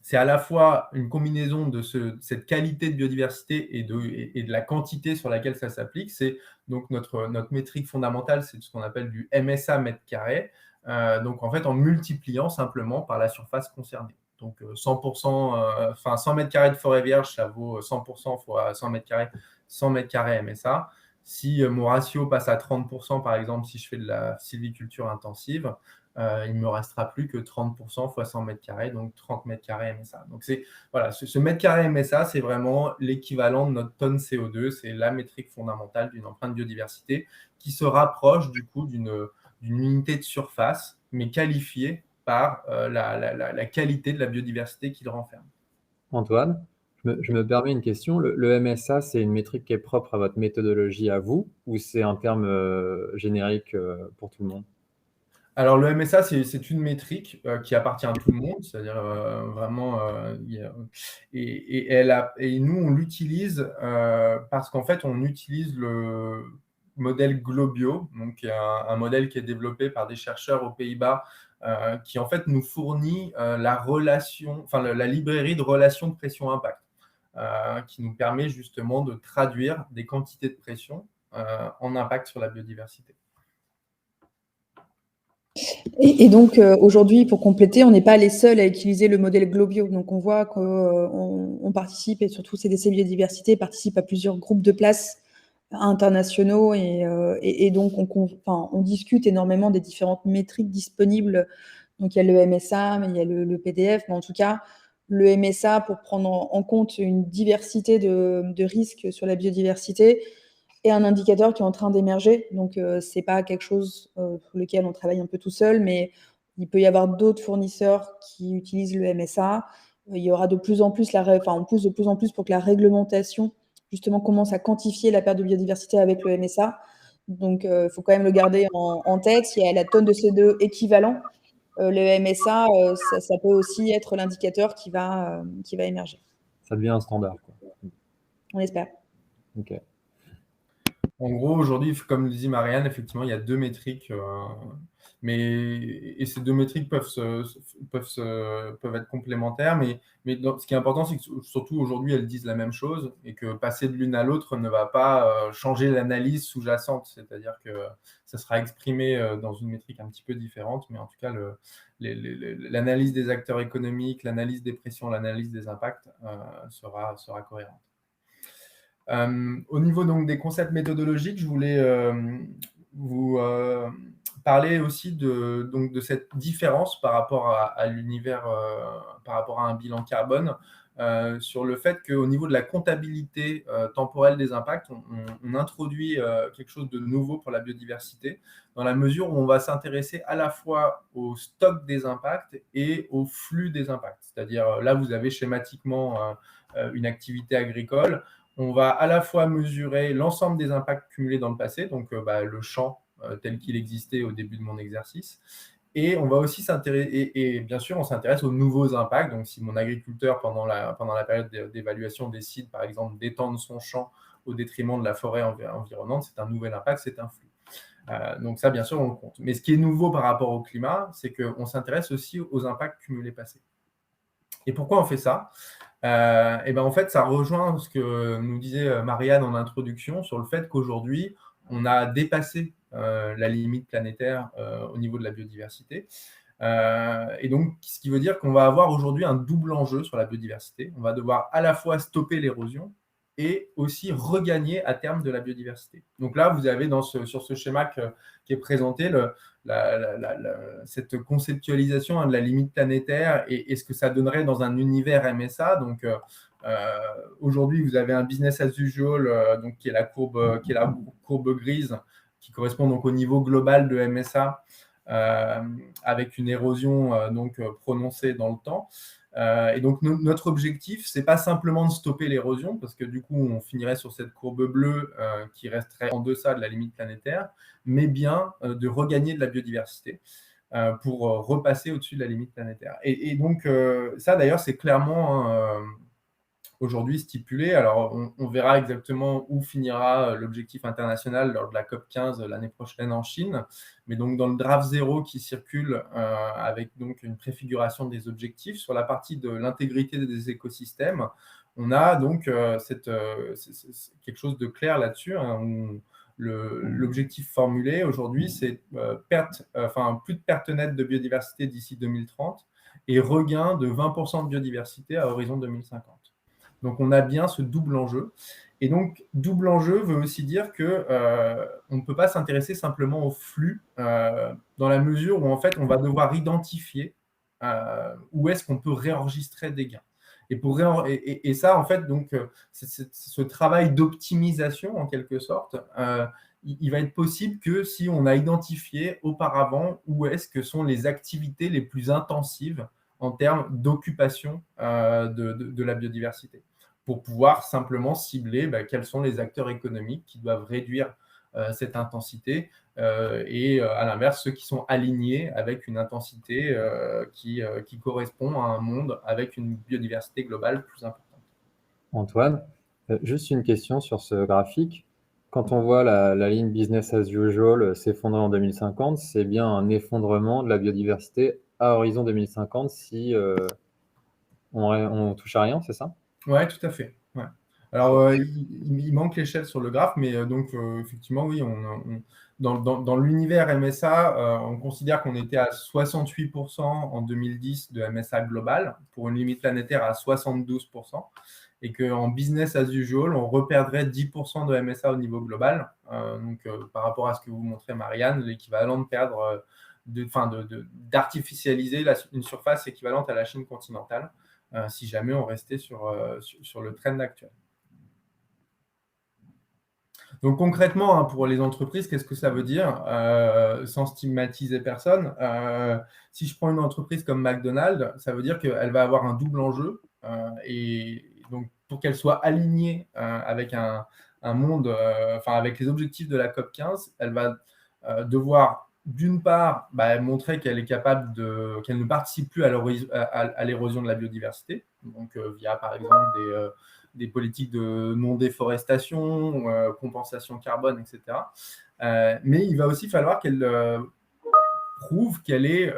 c'est à la fois une combinaison de cette qualité de biodiversité et de la quantité sur laquelle ça s'applique. C'est donc notre métrique fondamentale, c'est ce qu'on appelle du MSA mètre carré. Donc, en fait, en multipliant simplement par la surface concernée. Donc, 100%, 100 mètres carrés de forêt vierge, ça vaut 100% fois 100 mètres carrés MSA. Si mon ratio passe à 30%, par exemple, si je fais de la sylviculture intensive, il ne me restera plus que 30% fois 100 mètres carrés, donc 30 mètres carrés MSA. Donc, voilà, ce mètre carré MSA, c'est vraiment l'équivalent de notre tonne CO2. C'est la métrique fondamentale d'une empreinte biodiversité qui se rapproche du coup d'une unité de surface, mais qualifiée par la qualité de la biodiversité qu'il renferme. Antoine, je me permets une question. Le MSA, c'est une métrique qui est propre à votre méthodologie à vous, ou c'est un terme générique pour tout le monde? Alors, le MSA, c'est une métrique qui appartient à tout le monde, c'est-à-dire vraiment, et nous, on l'utilise parce qu'en fait, on utilise le modèle Globio, donc qui est un modèle qui est développé par des chercheurs aux Pays-Bas, qui en fait nous fournit la librairie de relations de pression-impact, qui nous permet justement de traduire des quantités de pression en impact sur la biodiversité. Et donc, aujourd'hui, pour compléter, on n'est pas les seuls à utiliser le modèle Globio. Donc, on voit qu'on participe, et surtout CDC Biodiversité participe à plusieurs groupes de place internationaux, et donc on discute énormément des différentes métriques disponibles. Donc, il y a le MSA, mais il y a le PDF, mais en tout cas, le MSA, pour prendre en compte une diversité de risques sur la biodiversité, est un indicateur qui est en train d'émerger. Donc, c'est pas quelque chose pour lequel on travaille un peu tout seul, mais il peut y avoir d'autres fournisseurs qui utilisent le MSA. Il y aura de plus en plus on pousse de plus en plus pour que la réglementation, justement, commence à quantifier la perte de biodiversité avec le MSA. Donc, il faut quand même le garder en tête. Il y a la tonne de CO2 équivalent. Le MSA, ça peut aussi être l'indicateur qui va émerger. Ça devient un standard, quoi. On espère. Ok. En gros, aujourd'hui, comme le dit Marianne, effectivement, il y a deux métriques, et ces deux métriques peuvent être complémentaires, mais ce qui est important, c'est que surtout aujourd'hui, elles disent la même chose, et que passer de l'une à l'autre ne va pas changer l'analyse sous-jacente, c'est-à-dire que ça sera exprimé dans une métrique un petit peu différente, mais en tout cas, l'analyse des acteurs économiques, l'analyse des pressions, l'analyse des impacts sera cohérente. Au niveau donc des concepts méthodologiques, je voulais vous parler aussi de cette différence par rapport à l'univers, par rapport à un bilan carbone, sur le fait qu'au niveau de la comptabilité temporelle des impacts, on introduit quelque chose de nouveau pour la biodiversité, dans la mesure où on va s'intéresser à la fois au stock des impacts et au flux des impacts. C'est-à-dire, là, vous avez schématiquement une activité agricole. On va à la fois mesurer l'ensemble des impacts cumulés dans le passé, donc le champ tel qu'il existait au début de mon exercice, et on va aussi s'intéresser, et bien sûr, on s'intéresse aux nouveaux impacts. Donc, si mon agriculteur, pendant la période d'évaluation, décide, par exemple, d'étendre son champ au détriment de la forêt environnante, c'est un nouvel impact, c'est un flux. Donc ça, bien sûr, on le compte. Mais ce qui est nouveau par rapport au climat, c'est qu'on s'intéresse aussi aux impacts cumulés passés. Et pourquoi on fait ça ? En fait, ça rejoint ce que nous disait Marianne en introduction sur le fait qu'aujourd'hui, on a dépassé la limite planétaire au niveau de la biodiversité. Et donc, ce qui veut dire qu'on va avoir aujourd'hui un double enjeu sur la biodiversité. On va devoir à la fois stopper l'érosion et aussi regagner à terme de la biodiversité. Donc là, vous avez sur ce schéma qui est présenté cette conceptualisation de la limite planétaire et ce que ça donnerait dans un univers MSA. Donc aujourd'hui, vous avez un business as usual, qui est la courbe grise, qui correspond donc au niveau global de MSA, avec une érosion prononcée dans le temps. Et donc notre objectif, c'est pas simplement de stopper l'érosion, parce que du coup on finirait sur cette courbe bleue qui resterait en deçà de la limite planétaire, mais bien de regagner de la biodiversité pour repasser au-dessus de la limite planétaire. Et donc ça d'ailleurs c'est clairement aujourd'hui stipulé. Alors on verra exactement où finira l'objectif international lors de la COP15 l'année prochaine en Chine, mais donc dans le draft 0 qui circule avec donc une préfiguration des objectifs sur la partie de l'intégrité des écosystèmes, on a donc quelque chose de clair là-dessus, où l'objectif formulé aujourd'hui, c'est plus de perte nette de biodiversité d'ici 2030 et regain de 20% de biodiversité à horizon 2050. Donc, on a bien ce double enjeu. Et donc, double enjeu veut aussi dire qu'on ne peut pas s'intéresser simplement au flux, dans la mesure où, en fait, on va devoir identifier où est-ce qu'on peut réenregistrer des gains. Et ça, en fait, donc, ce travail d'optimisation, en quelque sorte, il va être possible que si on a identifié auparavant où est-ce que sont les activités les plus intensives en termes d'occupation de la biodiversité, pour pouvoir simplement cibler quels sont les acteurs économiques qui doivent réduire cette intensité et à l'inverse, ceux qui sont alignés avec une intensité qui correspond à un monde avec une biodiversité globale plus importante. Antoine, juste une question sur ce graphique. Quand on voit la ligne business as usual s'effondrer en 2050, c'est bien un effondrement de la biodiversité à horizon 2050 si on touche à rien, c'est ça? Ouais, tout à fait. Ouais. Alors, il manque l'échelle sur le graphe, mais donc effectivement, oui, dans l'univers MSA, on considère qu'on était à 68% en 2010 de MSA global, pour une limite planétaire à 72%, et qu'en business as usual, on reperdrait 10% de MSA au niveau global. Donc, par rapport à ce que vous montrez, Marianne, l'équivalent de perdre, d'artificialiser une surface équivalente à la Chine continentale, si jamais on restait sur le trend actuel. Donc concrètement, pour les entreprises, qu'est-ce que ça veut dire sans stigmatiser personne? Si je prends une entreprise comme McDonald's, ça veut dire qu'elle va avoir un double enjeu. Et donc, pour qu'elle soit alignée avec un monde, avec les objectifs de la COP15, elle va devoir, d'une part, montrer qu'elle est capable qu'elle ne participe plus à l'érosion de la biodiversité, donc via, par exemple, des politiques de non-déforestation, compensation carbone, etc. Mais il va aussi falloir qu'elle prouve qu'elle est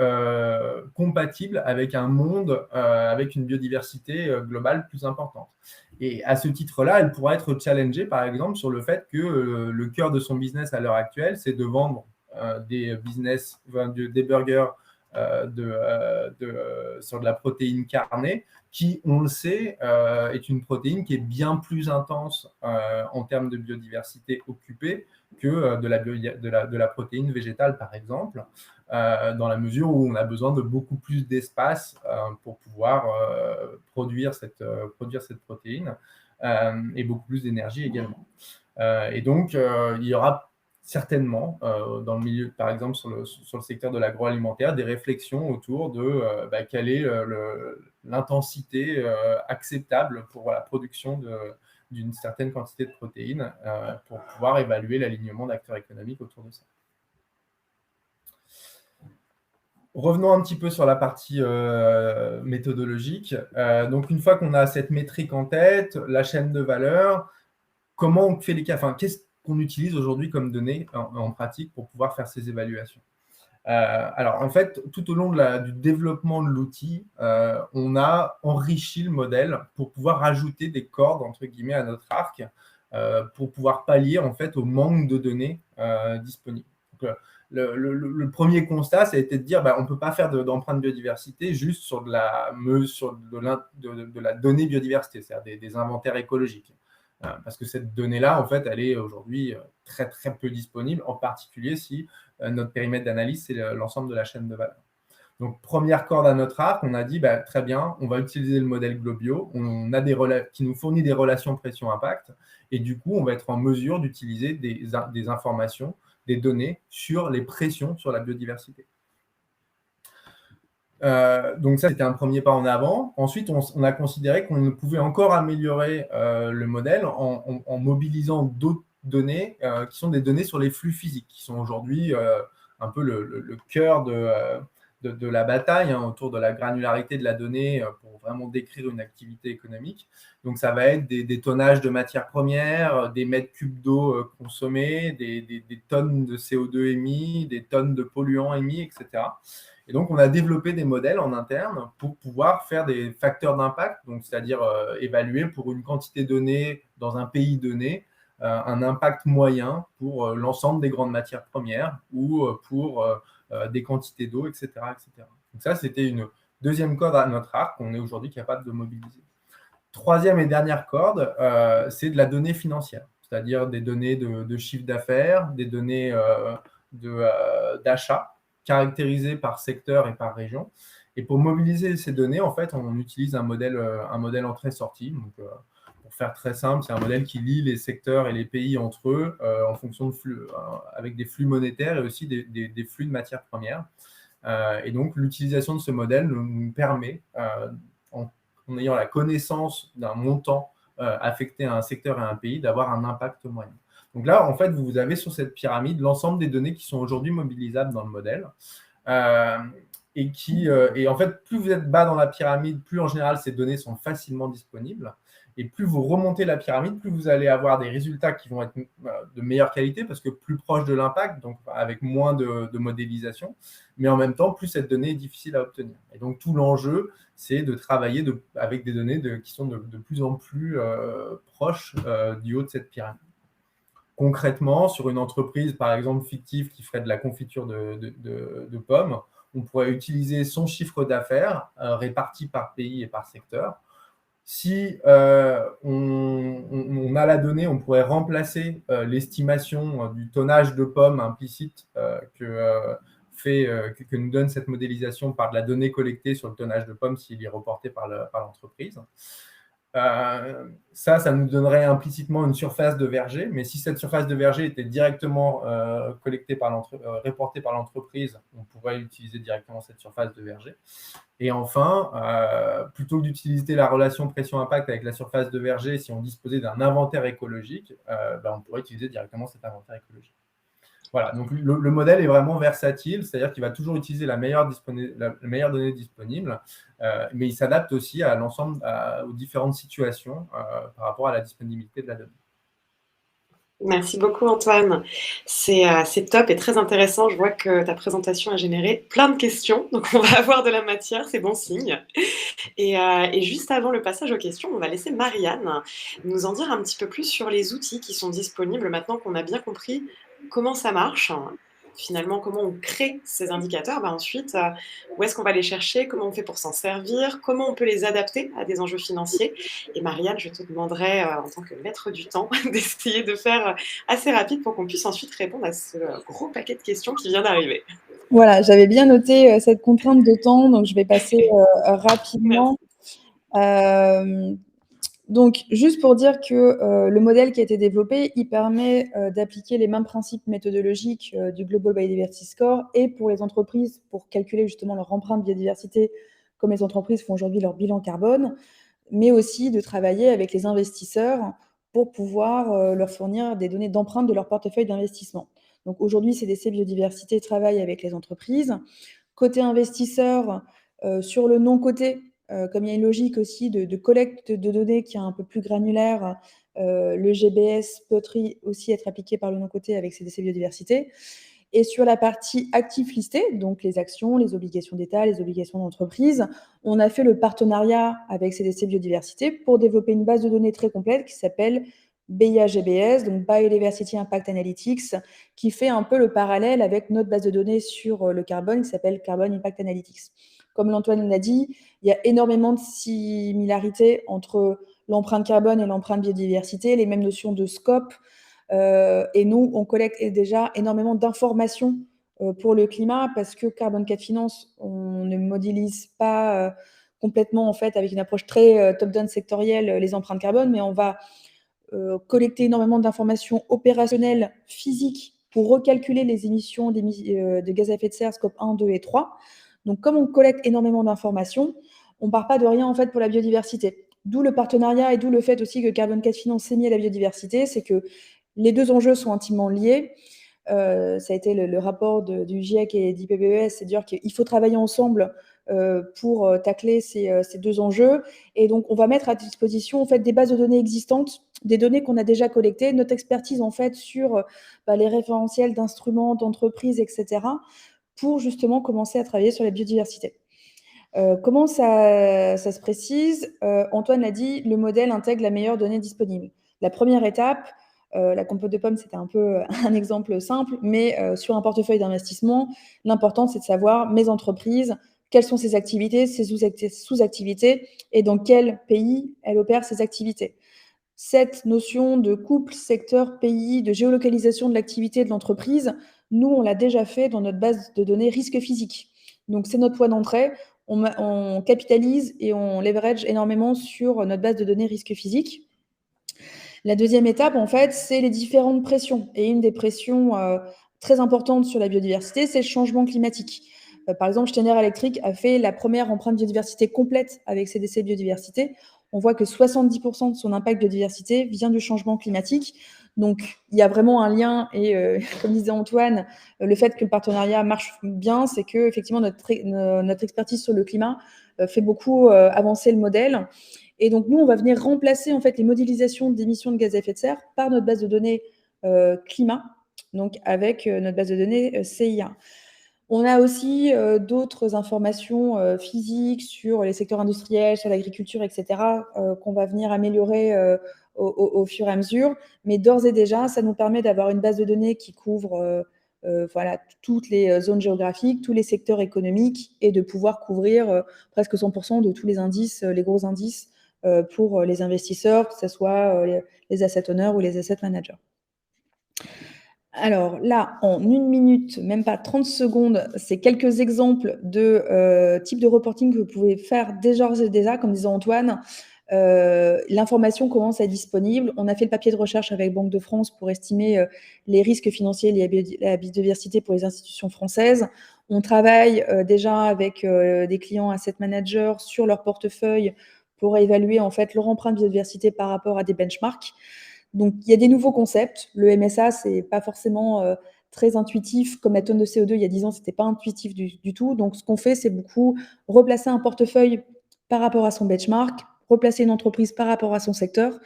compatible avec un monde avec une biodiversité globale plus importante. Et à ce titre-là, elle pourra être challengée, par exemple, sur le fait que le cœur de son business à l'heure actuelle, c'est de vendre des burgers sur de la protéine carnée, qui, on le sait, est une protéine qui est bien plus intense en termes de biodiversité occupée que de la protéine végétale, par exemple, dans la mesure où on a besoin de beaucoup plus d'espace pour pouvoir produire cette protéine et beaucoup plus d'énergie également. Et donc, il y aura certainement, dans le milieu, par exemple, sur le secteur de l'agroalimentaire, des réflexions autour de quelle est l'intensité acceptable pour la production d'une certaine quantité de protéines pour pouvoir évaluer l'alignement d'acteurs économiques autour de ça. Revenons un petit peu sur la partie méthodologique. Donc, une fois qu'on a cette métrique en tête, la chaîne de valeur, comment on fait les cas, qu'est-ce qu'on utilise aujourd'hui comme données en pratique pour pouvoir faire ces évaluations? Alors, en fait, tout au long du développement de l'outil, on a enrichi le modèle pour pouvoir rajouter des cordes, entre guillemets, à notre arc, pour pouvoir pallier, en fait, au manque de données disponibles. Donc, le premier constat, ça a été de dire on ne peut pas faire d'empreinte biodiversité juste sur de la donnée biodiversité, c'est-à-dire des inventaires écologiques. Parce que cette donnée-là, en fait, elle est aujourd'hui très, très peu disponible, en particulier si notre périmètre d'analyse, c'est l'ensemble de la chaîne de valeur. Donc, première corde à notre arc, on a dit, très bien, on va utiliser le modèle Globio, on a qui nous fournit des relations pression-impact, et du coup, on va être en mesure d'utiliser des informations, des données sur les pressions sur la biodiversité. Donc ça, c'était un premier pas en avant. Ensuite, on a considéré qu'on pouvait encore améliorer le modèle en mobilisant d'autres données qui sont des données sur les flux physiques, qui sont aujourd'hui un peu le cœur de la bataille autour de la granularité de la donnée pour vraiment décrire une activité économique. Donc, ça va être des tonnages de matières premières, des mètres cubes d'eau consommés, des tonnes de CO2 émis, des tonnes de polluants émis, etc. Et donc, on a développé des modèles en interne pour pouvoir faire des facteurs d'impact, donc c'est-à-dire évaluer pour une quantité donnée dans un pays donné un impact moyen pour l'ensemble des grandes matières premières ou pour des quantités d'eau, etc., etc. Donc ça, c'était une deuxième corde à notre arc qu'on est aujourd'hui capable de mobiliser. Troisième et dernière corde, c'est de la donnée financière, c'est-à-dire des données de chiffre d'affaires, des données d'achat, caractérisées par secteur et par région. Et pour mobiliser ces données, en fait, on utilise un modèle entrée-sortie. Donc, pour faire très simple, c'est un modèle qui lie les secteurs et les pays entre eux en fonction de flux, avec des flux monétaires et aussi des flux de matières premières. Et donc, l'utilisation de ce modèle nous permet, en ayant la connaissance d'un montant affecté à un secteur et à un pays, d'avoir un impact moyen. Donc là, en fait, vous avez sur cette pyramide l'ensemble des données qui sont aujourd'hui mobilisables dans le modèle. Et en fait, plus vous êtes bas dans la pyramide, plus en général ces données sont facilement disponibles. Et plus vous remontez la pyramide, plus vous allez avoir des résultats qui vont être de meilleure qualité parce que plus proche de l'impact, donc avec moins de modélisation. Mais en même temps, plus cette donnée est difficile à obtenir. Et donc, tout l'enjeu, c'est de travailler avec des données qui sont de plus en plus proches du haut de cette pyramide. Concrètement, sur une entreprise, par exemple, fictive qui ferait de la confiture de pommes, on pourrait utiliser son chiffre d'affaires réparti par pays et par secteur. Si on a la donnée, on pourrait remplacer l'estimation du tonnage de pommes implicite que nous donne cette modélisation par de la donnée collectée sur le tonnage de pommes s'il est reporté par l'entreprise. Ça nous donnerait implicitement une surface de verger, mais si cette surface de verger était directement reportée par l'entreprise, on pourrait utiliser directement cette surface de verger. Et enfin, plutôt que d'utiliser la relation pression-impact avec la surface de verger, si on disposait d'un inventaire écologique, on pourrait utiliser directement cet inventaire écologique. Voilà, donc le modèle est vraiment versatile, c'est-à-dire qu'il va toujours utiliser la meilleure donnée disponible, mais il s'adapte aussi à l'ensemble, aux différentes situations par rapport à la disponibilité de la donnée. Merci beaucoup Antoine. C'est top et très intéressant. Je vois que ta présentation a généré plein de questions, donc on va avoir de la matière, c'est bon signe. Et juste avant le passage aux questions, on va laisser Marianne nous en dire un petit peu plus sur les outils qui sont disponibles maintenant qu'on a bien compris comment ça marche. Finalement, comment on crée ces indicateurs, ensuite, où est-ce qu'on va les chercher, comment on fait pour s'en servir, comment on peut les adapter à des enjeux financiers. Et Marianne, je te demanderai, en tant que maître du temps, d'essayer de faire assez rapide pour qu'on puisse ensuite répondre à ce gros paquet de questions qui vient d'arriver. Voilà, j'avais bien noté cette contrainte de temps, donc je vais passer rapidement. Donc, juste pour dire que le modèle qui a été développé, il permet d'appliquer les mêmes principes méthodologiques du Global Biodiversity Score et pour les entreprises pour calculer justement leur empreinte biodiversité, comme les entreprises font aujourd'hui leur bilan carbone, mais aussi de travailler avec les investisseurs pour pouvoir leur fournir des données d'empreinte de leur portefeuille d'investissement. Donc aujourd'hui, CDC Biodiversité travaille avec les entreprises. Côté investisseur, sur le non-côté, comme il y a une logique aussi de collecte de données qui est un peu plus granulaire, le GBS peut aussi être appliqué par le non-côté avec CDC Biodiversité. Et sur la partie actifs listés, donc les actions, les obligations d'État, les obligations d'entreprise, on a fait le partenariat avec CDC Biodiversité pour développer une base de données très complète qui s'appelle BIA-GBS, donc Biodiversity Impact Analytics, qui fait un peu le parallèle avec notre base de données sur le carbone qui s'appelle Carbon Impact Analytics. Comme l'Antoine l'a dit, il y a énormément de similarités entre l'empreinte carbone et l'empreinte biodiversité, les mêmes notions de scope. Et nous, on collecte déjà énormément d'informations pour le climat parce que Carbon 4 Finance, on ne modélise pas complètement en fait avec une approche très top-down sectorielle les empreintes carbone, mais on va collecter énormément d'informations opérationnelles, physiques pour recalculer les émissions de gaz à effet de serre scope 1, 2 et 3. Donc, comme on collecte énormément d'informations, on ne part pas de rien en fait pour la biodiversité. D'où le partenariat et d'où le fait aussi que Carbon 4 Finance s'est mis à la biodiversité, c'est que les deux enjeux sont intimement liés. Ça a été le rapport du GIEC et d'IPBES, c'est dire qu'il faut travailler ensemble pour tacler ces deux enjeux. Et donc, on va mettre à disposition en fait, des bases de données existantes, des données qu'on a déjà collectées, notre expertise en fait, sur les référentiels d'instruments, d'entreprises, etc., pour justement commencer à travailler sur la biodiversité. Comment ça se précise Antoine l'a dit, le modèle intègre la meilleure donnée disponible. La première étape, la compote de pommes, c'était un peu un exemple simple, mais sur un portefeuille d'investissement, l'important, c'est de savoir mes entreprises, quelles sont ses activités, ses sous-activités, et dans quel pays elles opèrent ces activités. Cette notion de couple, secteur, pays, de géolocalisation de l'activité de l'entreprise, nous, on l'a déjà fait dans notre base de données risque physique. Donc, c'est notre point d'entrée. On capitalise et on leverage énormément sur notre base de données risque physique. La deuxième étape, en fait, c'est les différentes pressions. Et une des pressions très importantes sur la biodiversité, c'est le changement climatique. Par exemple, Schneider Electric a fait la première empreinte biodiversité complète avec CDC Biodiversité. On voit que 70% de son impact biodiversité vient du changement climatique. Donc, il y a vraiment un lien et comme disait Antoine, le fait que le partenariat marche bien, c'est que effectivement notre expertise sur le climat fait beaucoup avancer le modèle. Et donc, nous, on va venir remplacer en fait les modélisations d'émissions de gaz à effet de serre par notre base de données climat, donc avec notre base de données CIA. On a aussi d'autres informations physiques sur les secteurs industriels, sur l'agriculture, etc., qu'on va venir améliorer au fur et à mesure. Mais d'ores et déjà, ça nous permet d'avoir une base de données qui couvre voilà, toutes les zones géographiques, tous les secteurs économiques, et de pouvoir couvrir presque 100% de tous les indices, les gros indices pour les investisseurs, que ce soit les asset owners ou les asset managers. Alors là, en 1 minute, même pas 30 secondes, c'est quelques exemples de types de reporting que vous pouvez faire déjà, comme disait Antoine. L'information commence à être disponible. On a fait le papier de recherche avec Banque de France pour estimer les risques financiers liés à la biodiversité pour les institutions françaises. On travaille déjà avec des clients asset managers sur leur portefeuille pour évaluer en fait leur empreinte biodiversité par rapport à des benchmarks. Donc, il y a des nouveaux concepts. Le MSA, c'est pas forcément très intuitif. Comme la tonne de CO2, il y a 10 ans, c'était pas intuitif du tout. Donc, ce qu'on fait, c'est beaucoup replacer un portefeuille par rapport à son benchmark, replacer une entreprise par rapport à son secteur,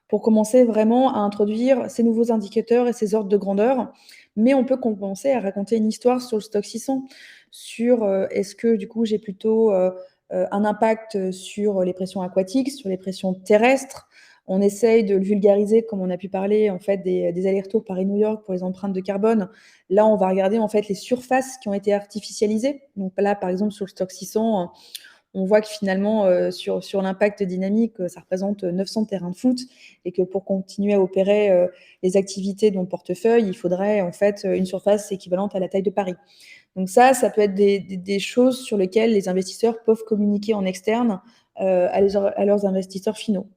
pour commencer vraiment à introduire ces nouveaux indicateurs et ces ordres de grandeur. Mais on peut commencer à raconter une histoire sur le stock 600, sur est-ce que, du coup, j'ai plutôt un impact sur les pressions aquatiques, sur les pressions terrestres. On essaye de le vulgariser, comme on a pu parler en fait des allers-retours Paris-New York pour les empreintes de carbone. Là, on va regarder en fait les surfaces qui ont été artificialisées. Donc là, par exemple, sur le stock 600, on voit que finalement, sur l'impact dynamique, ça représente 900 terrains de foot, et que pour continuer à opérer les activités de mon portefeuille, il faudrait en fait une surface équivalente à la taille de Paris. Donc ça peut être des choses sur lesquelles les investisseurs peuvent communiquer en externe à leurs investisseurs finaux.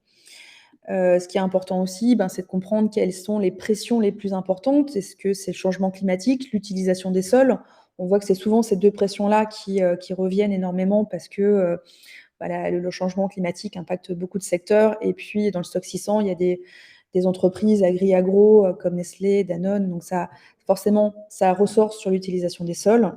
Ce qui est important aussi, c'est de comprendre quelles sont les pressions les plus importantes. Est-ce que c'est le changement climatique, l'utilisation des sols? On voit que c'est souvent ces deux pressions-là qui reviennent énormément parce que voilà, le changement climatique impacte beaucoup de secteurs. Et puis, dans le stock 600, il y a des entreprises agri-agro comme Nestlé, Danone. Donc, forcément, ça ressort sur l'utilisation des sols.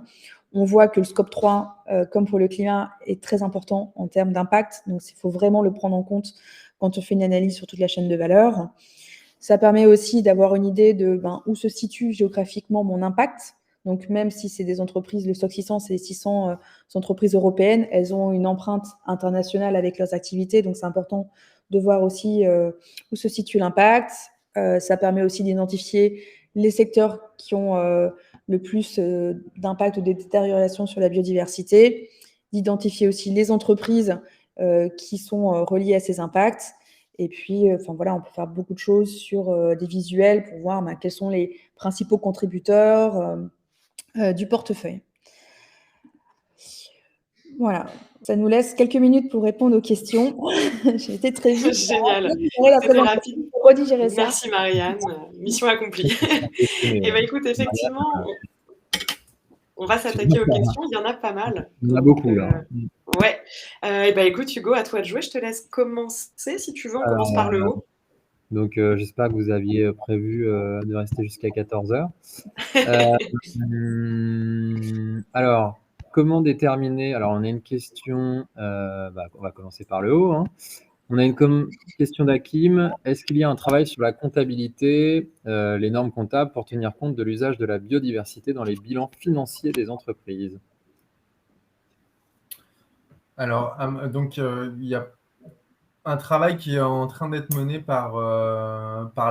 On voit que le scope 3, comme pour le climat, est très important en termes d'impact. Donc, il faut vraiment le prendre en compte quand on fait une analyse sur toute la chaîne de valeur. Ça permet aussi d'avoir une idée de où se situe géographiquement mon impact. Donc, même si c'est des entreprises, le stock 600, c'est les 600 entreprises européennes, elles ont une empreinte internationale avec leurs activités. Donc, c'est important de voir aussi où se situe l'impact. Ça permet aussi d'identifier les secteurs qui ont le plus d'impact ou de détérioration sur la biodiversité, d'identifier aussi les entreprises qui sont reliées à ces impacts. Et puis, voilà, on peut faire beaucoup de choses sur des visuels pour voir quels sont les principaux contributeurs du portefeuille. Voilà, ça nous laisse quelques minutes pour répondre aux questions. J'ai été très vite. Génial, c'était rapide. Merci Marianne, mission accomplie. Et écoute, effectivement, on va s'attaquer aux questions, il y en a pas mal. Il y en a beaucoup là. Ouais. Écoute Hugo, à toi de jouer, je te laisse commencer si tu veux, on commence par le haut. Donc j'espère que vous aviez prévu de rester jusqu'à 14h. Alors, comment déterminer... Alors, on a une question, on va commencer par le haut. On a une question d'Hakim. Est-ce qu'il y a un travail sur la comptabilité, les normes comptables, pour tenir compte de l'usage de la biodiversité dans les bilans financiers des entreprises? Alors, donc, il y a un travail qui est en train d'être mené par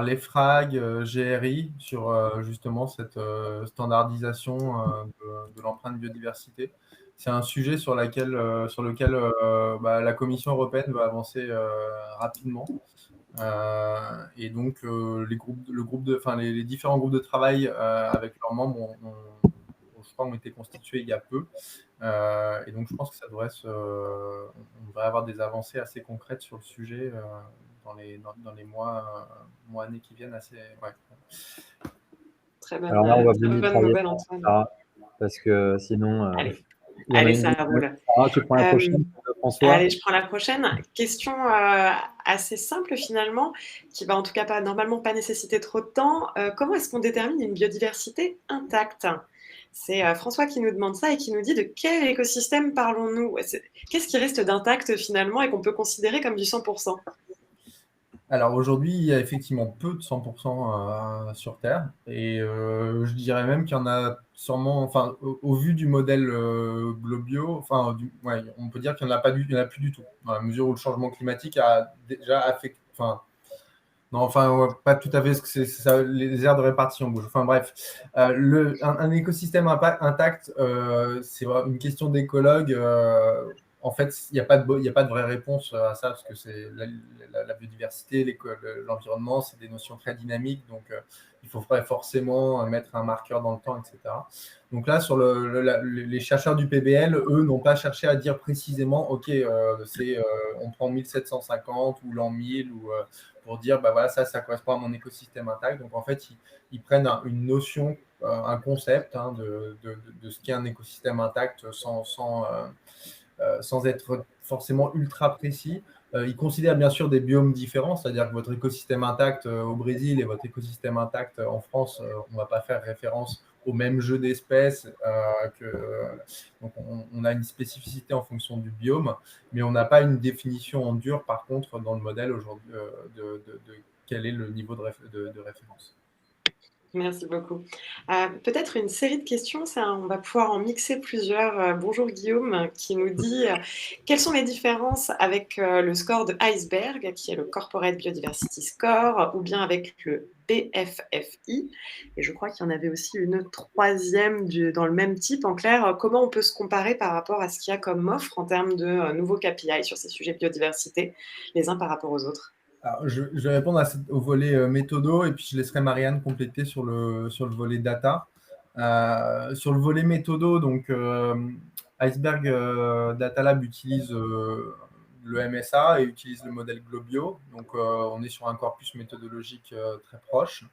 l'EFRAG, GRI, sur justement cette standardisation de l'empreinte biodiversité. C'est un sujet sur lequel la Commission européenne va avancer rapidement. Et donc, les différents groupes de travail avec leurs membres ont été constitués il y a peu. Et donc, je pense que ça devrait on devrait avoir des avancées assez concrètes sur le sujet dans les mois, années qui viennent. Très bonne, alors là, on va vous bonne nouvelle, Antoine. Parce que sinon, Il y en a Allez, une. ça roule. Sarah, tu prends la Euh, prochaine, François. Allez, je prends la prochaine. Question assez simple finalement, qui va en tout cas pas, normalement pas nécessiter trop de temps. Comment est-ce qu'on détermine une biodiversité intacte? C'est François qui nous demande ça et qui nous dit de quel écosystème parlons-nous? Qu'est-ce qui reste d'intact finalement et qu'on peut considérer comme du 100%? Alors aujourd'hui, il y a effectivement peu de 100% sur Terre et je dirais même qu'il y en a sûrement, enfin, au vu du modèle Globio, enfin, ouais, on peut dire qu'il n'y en a il y en a plus du tout, dans la mesure où le changement climatique a déjà affecté, enfin, non, enfin, ouais, pas tout à fait, parce que c'est ça, les aires de répartition bougent. Enfin bref, un écosystème intact, c'est une question d'écologue. En fait, il n'y a pas de vraie réponse à ça, parce que c'est la biodiversité, l'environnement, c'est des notions très dynamiques, donc il faut forcément mettre un marqueur dans le temps, etc. Donc là, sur les chercheurs du PBL, eux, n'ont pas cherché à dire précisément, OK, on prend 1750 ou l'an 1000, ou pour dire, bah voilà, ça correspond à mon écosystème intact. Donc en fait, ils prennent une notion, un concept de ce qu'est un écosystème intact sans être forcément ultra précis. Ils considèrent bien sûr des biomes différents, c'est-à-dire que votre écosystème intact au Brésil et votre écosystème intact en France, on ne va pas faire référence au même jeu d'espèces. Donc on a une spécificité en fonction du biome, mais on n'a pas une définition en dur, par contre, dans le modèle aujourd'hui de quel est le niveau de référence. Merci beaucoup. Peut-être une série de questions, on va pouvoir en mixer plusieurs. Bonjour Guillaume, qui nous dit quelles sont les différences avec le score de Iceberg, qui est le Corporate Biodiversity Score, ou bien avec le BFFI. Et je crois qu'il y en avait aussi une troisième dans le même type. En clair, comment on peut se comparer par rapport à ce qu'il y a comme offre en termes de nouveaux KPI sur ces sujets de biodiversité, les uns par rapport aux autres? Alors, je vais répondre au volet méthodo, et puis je laisserai Marianne compléter sur le volet data. Sur le volet méthodo, donc Iceberg Data Lab utilise le MSA et utilise le modèle Globio. Donc on est sur un corpus méthodologique très proche.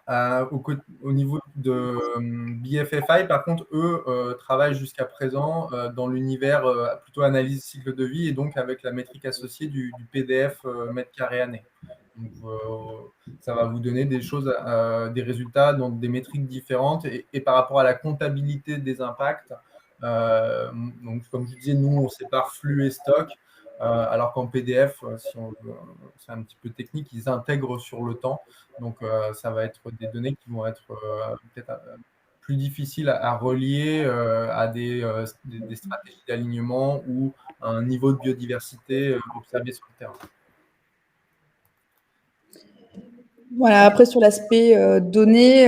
Au niveau de BFFI, par contre, eux travaillent jusqu'à présent dans l'univers plutôt analyse cycle de vie, et donc avec la métrique associée du PDF mètre carré année. Donc, ça va vous donner des résultats dans des métriques différentes, et par rapport à la comptabilité des impacts. Donc, comme je disais, nous, on sépare flux et stock, alors qu'en PDF, c'est un petit peu technique, ils intègrent sur le temps. Donc, ça va être des données qui vont être peut-être plus difficiles à relier à des stratégies d'alignement ou à un niveau de biodiversité observé sur le terrain. Voilà, après sur l'aspect données,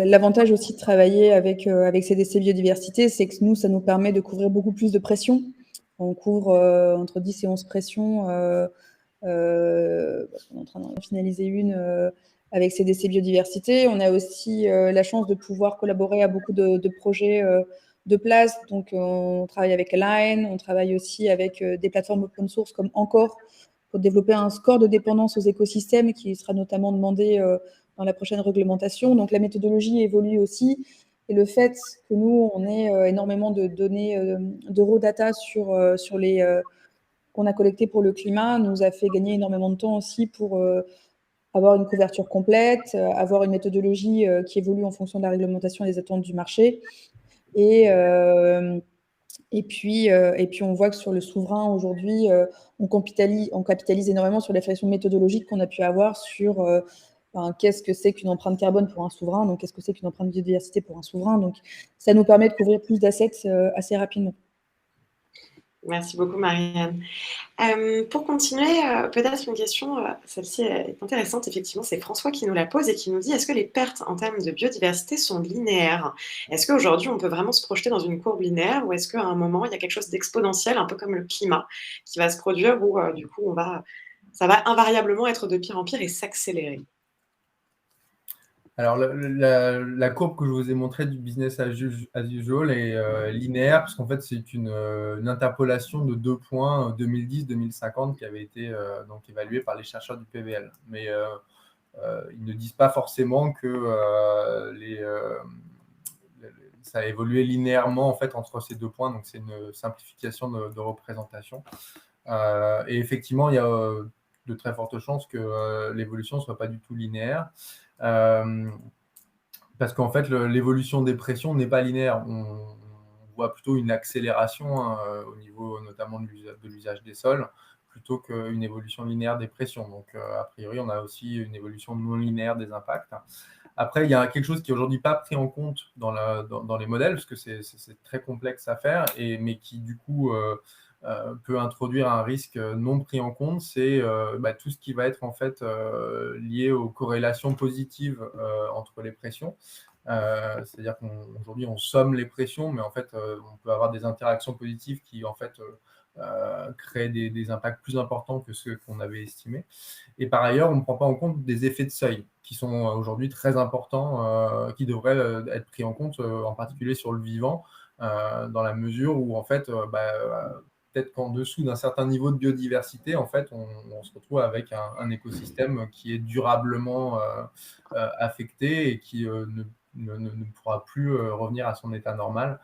l'avantage aussi de travailler avec CDC Biodiversité, c'est que nous, ça nous permet de couvrir beaucoup plus de pressions. On couvre entre 10 et 11 pressions. On est en train de finaliser une avec CDC Biodiversité. On a aussi la chance de pouvoir collaborer à beaucoup de projets de place. Donc, on travaille avec Align, on travaille aussi avec des plateformes open source comme Encore, pour développer un score de dépendance aux écosystèmes qui sera notamment demandé dans la prochaine réglementation. Donc, la méthodologie évolue aussi. Et le fait que nous, on ait énormément de données, de raw data sur les qu'on a collectées pour le climat, nous a fait gagner énormément de temps aussi pour avoir une couverture complète, avoir une méthodologie qui évolue en fonction de la réglementation et des attentes du marché. Et puis, on voit que sur le souverain, aujourd'hui, on capitalise énormément sur les réflexions méthodologiques qu'on a pu avoir sur qu'est-ce que c'est qu'une empreinte carbone pour un souverain, donc qu'est-ce que c'est qu'une empreinte biodiversité pour un souverain. Donc, ça nous permet de couvrir plus d'assets assez rapidement. Merci beaucoup, Marianne. Pour continuer, peut-être une question, celle-ci est intéressante, effectivement, c'est François qui nous la pose et qui nous dit: est-ce que les pertes en termes de biodiversité sont linéaires? Est-ce qu'aujourd'hui, on peut vraiment se projeter dans une courbe linéaire, ou est-ce qu'à un moment, il y a quelque chose d'exponentiel, un peu comme le climat, qui va se produire, où du coup, ça va invariablement être de pire en pire et s'accélérer? Alors, la courbe que je vous ai montrée du business as usual est linéaire, parce qu'en fait, c'est une interpolation de 2 points 2010-2050 qui avait été donc évaluée par les chercheurs du PBL. Mais ils ne disent pas forcément que ça a évolué linéairement en fait entre ces 2 points, donc c'est une simplification de représentation. Et effectivement, il y a de très fortes chances que l'évolution ne soit pas du tout linéaire, parce qu'en fait, l'évolution des pressions n'est pas linéaire. On voit plutôt une accélération au niveau notamment de l'usage des sols, plutôt qu'une évolution linéaire des pressions. Donc, a priori, on a aussi une évolution non linéaire des impacts. Après, il y a quelque chose qui est aujourd'hui pas pris en compte dans les modèles, parce que c'est très complexe à faire, mais qui du coup peut introduire un risque non pris en compte, c'est tout ce qui va être en fait lié aux corrélations positives entre les pressions. C'est-à-dire qu'aujourd'hui on somme les pressions, mais en fait on peut avoir des interactions positives qui en fait créent des impacts plus importants que ceux qu'on avait estimés. Et par ailleurs, on ne prend pas en compte des effets de seuil qui sont aujourd'hui très importants, qui devraient être pris en compte, en particulier sur le vivant, dans la mesure où en fait peut-être qu'en dessous d'un certain niveau de biodiversité, en fait, on se retrouve avec un écosystème qui est durablement affecté et qui ne pourra plus revenir à son état normal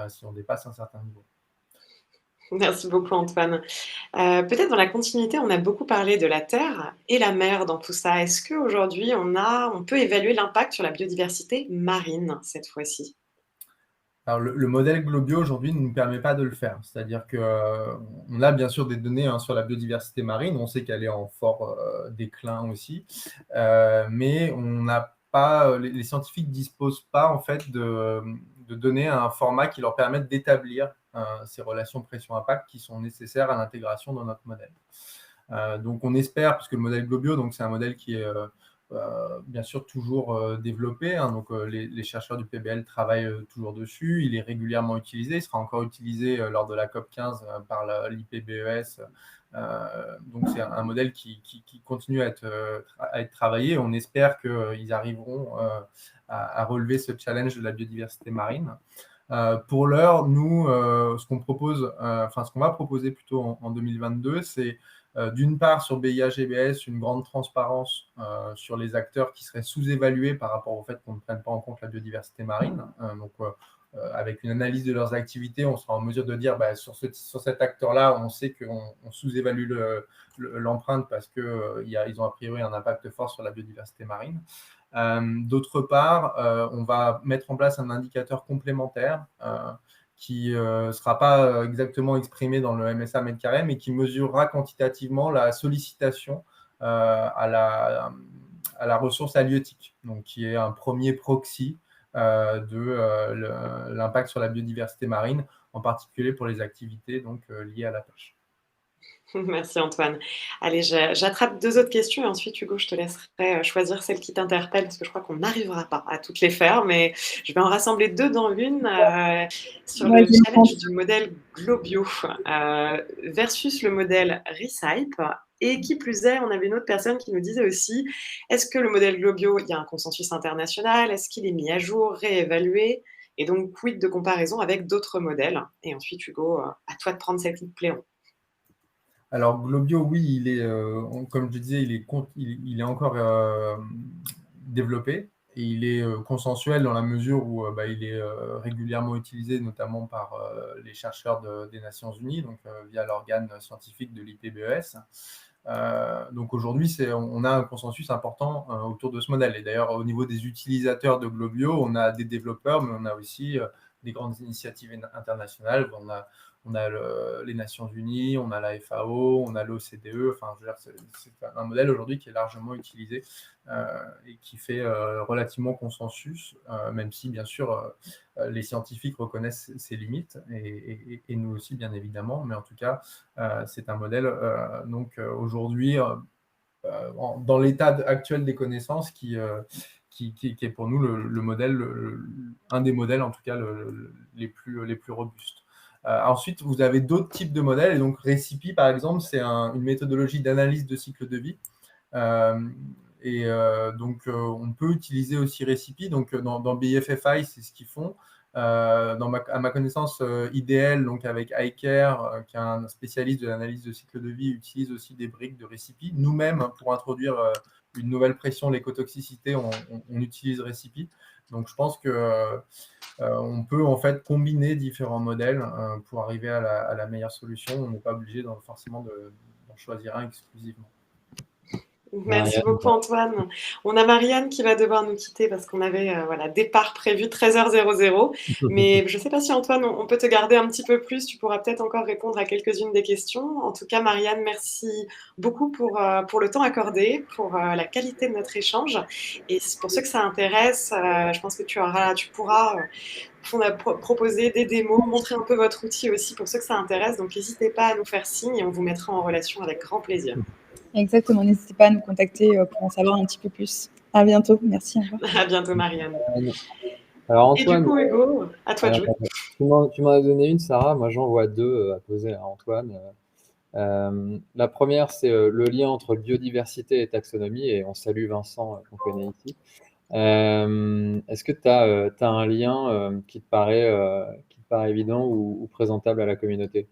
si on dépasse un certain niveau. Merci beaucoup Antoine. Peut-être dans la continuité, on a beaucoup parlé de la terre et la mer dans tout ça. Est-ce qu'aujourd'hui, on peut évaluer l'impact sur la biodiversité marine cette fois-ci? Alors, le modèle Globio aujourd'hui ne nous permet pas de le faire. C'est-à-dire qu'on a bien sûr des données sur la biodiversité marine. On sait qu'elle est en fort déclin aussi. Mais on n'a pas, les scientifiques ne disposent pas en fait de données à un format qui leur permette d'établir ces relations pression-impact qui sont nécessaires à l'intégration dans notre modèle. Donc on espère, puisque le modèle Globio, donc c'est un modèle qui est bien sûr toujours développé, hein, donc les chercheurs du PBL travaillent toujours dessus, il est régulièrement utilisé, il sera encore utilisé lors de la COP15 par l'IPBES, donc c'est un modèle qui continue à être travaillé. On espère qu'ils arriveront à relever ce challenge de la biodiversité marine. Pour l'heure, nous, ce qu'on va proposer plutôt en 2022, c'est d'une part, sur BIA-GBS, une grande transparence sur les acteurs qui seraient sous-évalués par rapport au fait qu'on ne prenne pas en compte la biodiversité marine. Donc, avec une analyse de leurs activités, on sera en mesure de dire sur cet acteur-là, on sait qu'on sous-évalue l'empreinte parce qu'ils ont a priori un impact fort sur la biodiversité marine. D'autre part, on va mettre en place un indicateur complémentaire qui ne sera pas exactement exprimé dans le MSA mètre carré, mais qui mesurera quantitativement la sollicitation à la ressource halieutique, donc qui est un premier proxy de l'impact sur la biodiversité marine, en particulier pour les activités donc, liées à la pêche. Merci Antoine. Allez, j'attrape 2 autres questions et ensuite, Hugo, je te laisserai choisir celle qui t'interpelle parce que je crois qu'on n'arrivera pas à toutes les faire, mais je vais en rassembler 2 dans l'une sur le challenge du modèle Globio versus le modèle Recipe. Et qui plus est, on avait une autre personne qui nous disait aussi, est-ce que le modèle Globio, il y a un consensus international? Est-ce qu'il est mis à jour, réévalué? Et donc, quid de comparaison avec d'autres modèles? Et ensuite, Hugo, à toi de prendre celles qui te plairont. Alors, Globio, oui, il est, comme je disais, il est encore développé et il est consensuel dans la mesure où il est régulièrement utilisé, notamment par les chercheurs des Nations Unies, donc via l'organe scientifique de l'IPBES. Donc aujourd'hui, on a un consensus important autour de ce modèle. Et d'ailleurs, au niveau des utilisateurs de Globio, on a des développeurs, mais on a aussi des grandes initiatives internationales. On a les Nations Unies, on a la FAO, on a l'OCDE. Enfin, je veux dire, c'est un modèle aujourd'hui qui est largement utilisé et qui fait relativement consensus, même si, bien sûr, les scientifiques reconnaissent ses limites et nous aussi, bien évidemment. Mais en tout cas, c'est un modèle donc aujourd'hui, dans l'état actuel des connaissances, qui est pour nous le modèle, un des modèles en tout cas les plus robustes. Ensuite, vous avez d'autres types de modèles. Et donc, Recipe, par exemple, c'est une méthodologie d'analyse de cycle de vie. Donc, on peut utiliser aussi Recipe. Donc, dans BFFI, c'est ce qu'ils font. À ma connaissance, IDL, donc avec iCare, qui est un spécialiste de l'analyse de cycle de vie, utilise aussi des briques de Recipe. Nous-mêmes, pour introduire une nouvelle pression, l'écotoxicité, on utilise Recipe. Donc, je pense qu'on peut en fait combiner différents modèles pour arriver à la meilleure solution. On n'est pas obligé forcément d'en choisir un exclusivement. Merci beaucoup Antoine. On a Marianne qui va devoir nous quitter parce qu'on avait départ prévu 13h00. Mais je ne sais pas si Antoine, on peut te garder un petit peu plus. Tu pourras peut-être encore répondre à quelques-unes des questions. En tout cas, Marianne, merci beaucoup pour le temps accordé, pour la qualité de notre échange. Et pour ceux que ça intéresse, je pense que tu pourras proposer des démos, montrer un peu votre outil aussi pour ceux que ça intéresse. Donc, n'hésitez pas à nous faire signe et on vous mettra en relation avec grand plaisir. Exactement, n'hésitez pas à nous contacter pour en savoir un petit peu plus. À bientôt, merci. Au revoir. À bientôt, Marianne. Alors Antoine, et du coup, Hugo, à toi de jouer. Tu m'en as donné une, Sarah. Moi, j'en vois deux à poser à Antoine. La première, c'est le lien entre biodiversité et taxonomie, et on salue Vincent qu'on connaît ici. Est-ce que tu as un lien qui te paraît évident ou présentable à la communauté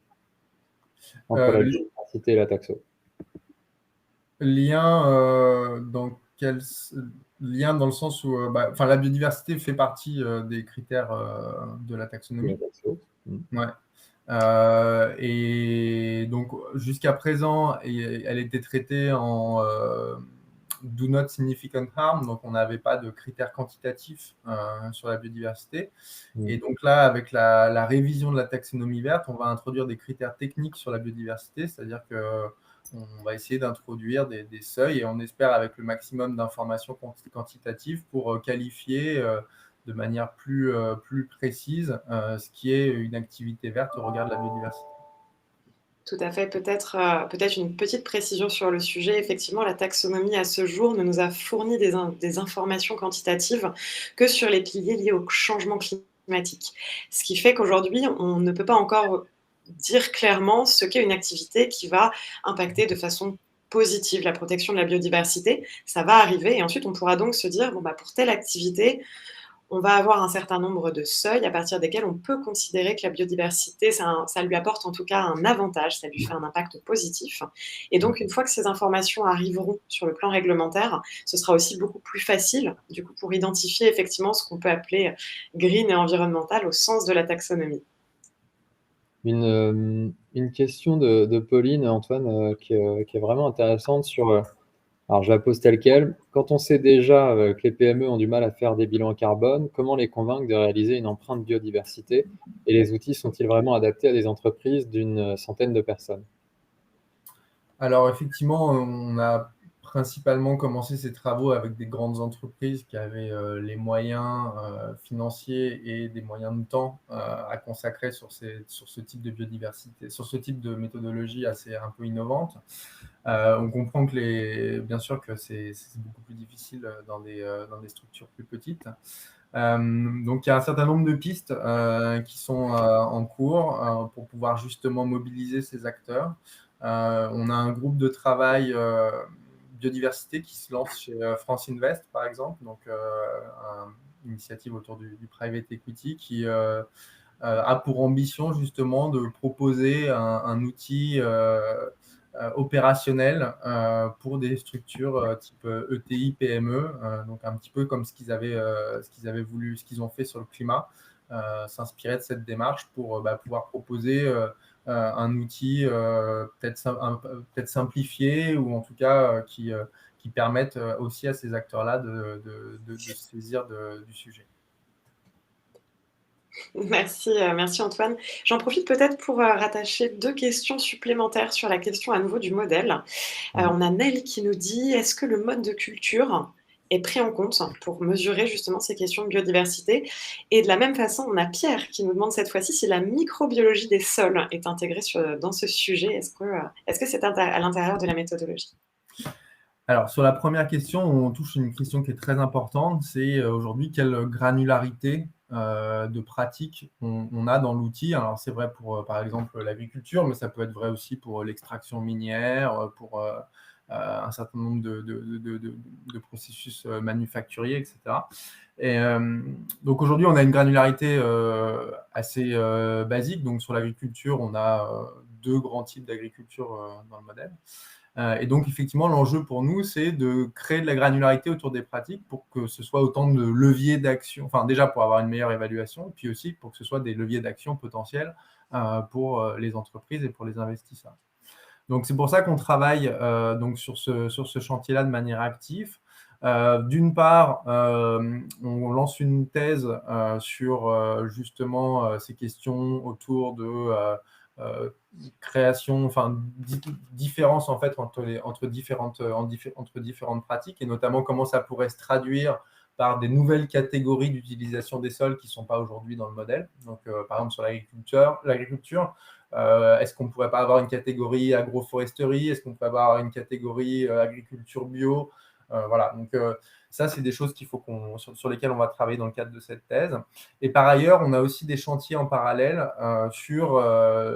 entre la biodiversité et la taxo? Lien dans quel lien dans le sens où la biodiversité fait partie des critères de la taxonomie. Ouais. Et donc jusqu'à présent, elle était traitée en do not significant harm, donc on n'avait pas de critères quantitatifs sur la biodiversité. Et donc là, avec la révision de la taxonomie verte, on va introduire des critères techniques sur la biodiversité, c'est-à-dire que on va essayer d'introduire des seuils et on espère avec le maximum d'informations quantitatives pour qualifier de manière plus précise ce qui est une activité verte au regard de la biodiversité. Tout à fait. Peut-être une petite précision sur le sujet. Effectivement, la taxonomie, à ce jour, ne nous a fourni des informations quantitatives que sur les piliers liés au changement climatique. Ce qui fait qu'aujourd'hui, on ne peut pas encore dire clairement ce qu'est une activité qui va impacter de façon positive la protection de la biodiversité. Ça va arriver et ensuite, on pourra donc se dire, pour telle activité, on va avoir un certain nombre de seuils à partir desquels on peut considérer que la biodiversité, ça lui apporte en tout cas un avantage, ça lui fait un impact positif. Et donc, une fois que ces informations arriveront sur le plan réglementaire, ce sera aussi beaucoup plus facile, du coup, pour identifier effectivement ce qu'on peut appeler green et environnemental au sens de la taxonomie. Une question de Pauline, Antoine, qui est vraiment intéressante sur... alors, je la pose telle quelle. Quand on sait déjà que les PME ont du mal à faire des bilans carbone, comment les convaincre de réaliser une empreinte biodiversité? Et les outils sont-ils vraiment adaptés à des entreprises d'une centaine de personnes? Alors, effectivement, on a principalement commencé ces travaux avec des grandes entreprises qui avaient les moyens financiers et des moyens de temps à consacrer sur ce type de biodiversité, sur ce type de méthodologie assez un peu innovante. On comprend bien sûr que c'est beaucoup plus difficile dans des structures plus petites. Donc, il y a un certain nombre de pistes qui sont en cours pour pouvoir justement mobiliser ces acteurs. On a un groupe de travail biodiversité qui se lance chez France Invest, par exemple, donc une initiative autour du private equity qui a pour ambition justement de proposer un outil opérationnel pour des structures type ETI, PME, donc un petit peu comme ce qu'ils avaient voulu, ce qu'ils ont fait sur le climat, s'inspirer de cette démarche pour pouvoir proposer un outil peut-être simplifié ou en tout cas qui permette aussi à ces acteurs-là de se saisir du sujet. Merci Antoine. J'en profite peut-être pour rattacher 2 questions supplémentaires sur la question à nouveau du modèle. On a Nel qui nous dit, est-ce que le mode de culture est pris en compte pour mesurer justement ces questions de biodiversité? Et de la même façon, on a Pierre qui nous demande cette fois-ci si la microbiologie des sols est intégrée dans ce sujet. Est-ce que c'est à l'intérieur de la méthodologie? Alors, sur la première question, on touche une question qui est très importante, c'est aujourd'hui quelle granularité de pratique on a dans l'outil. Alors, c'est vrai pour, par exemple, l'agriculture, mais ça peut être vrai aussi pour l'extraction minière, pour un certain nombre de processus manufacturiers, etc. Et donc, aujourd'hui, on a une granularité assez basique. Donc, sur l'agriculture, on a 2 grands types d'agriculture dans le modèle. Et donc, effectivement, l'enjeu pour nous, c'est de créer de la granularité autour des pratiques pour que ce soit autant de leviers d'action, enfin déjà pour avoir une meilleure évaluation, puis aussi pour que ce soit des leviers d'action potentiels pour les entreprises et pour les investisseurs. Donc, c'est pour ça qu'on travaille donc sur ce chantier-là de manière active. D'une part, on lance une thèse sur justement ces questions autour de création, enfin différence en fait entre différentes pratiques, et notamment comment ça pourrait se traduire par des nouvelles catégories d'utilisation des sols qui ne sont pas aujourd'hui dans le modèle. Donc, par exemple, sur l'agriculture, est-ce qu'on ne pourrait pas avoir une catégorie agroforesterie? Est-ce qu'on peut avoir une catégorie agriculture bio? Voilà, donc ça, c'est des choses sur lesquelles on va travailler dans le cadre de cette thèse. Et par ailleurs, on a aussi des chantiers en parallèle sur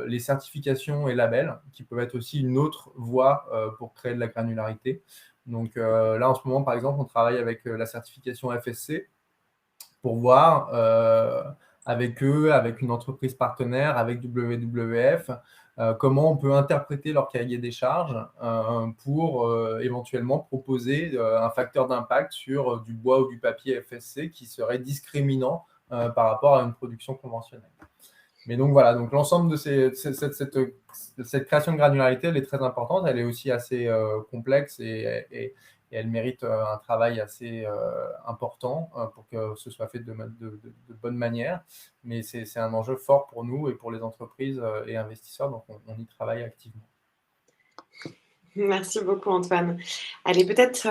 les certifications et labels, qui peuvent être aussi une autre voie pour créer de la granularité. Donc là, en ce moment, par exemple, on travaille avec la certification FSC pour voir avec eux, avec une entreprise partenaire, avec WWF, comment on peut interpréter leur cahier des charges pour éventuellement proposer un facteur d'impact sur du bois ou du papier FSC qui serait discriminant par rapport à une production conventionnelle. Mais donc voilà, donc l'ensemble de cette création de granularité, elle est très importante, elle est aussi assez complexe et elle mérite un travail assez important pour que ce soit fait de bonne manière. Mais c'est un enjeu fort pour nous et pour les entreprises et investisseurs, donc on y travaille activement. Merci beaucoup, Antoine. Allez, peut-être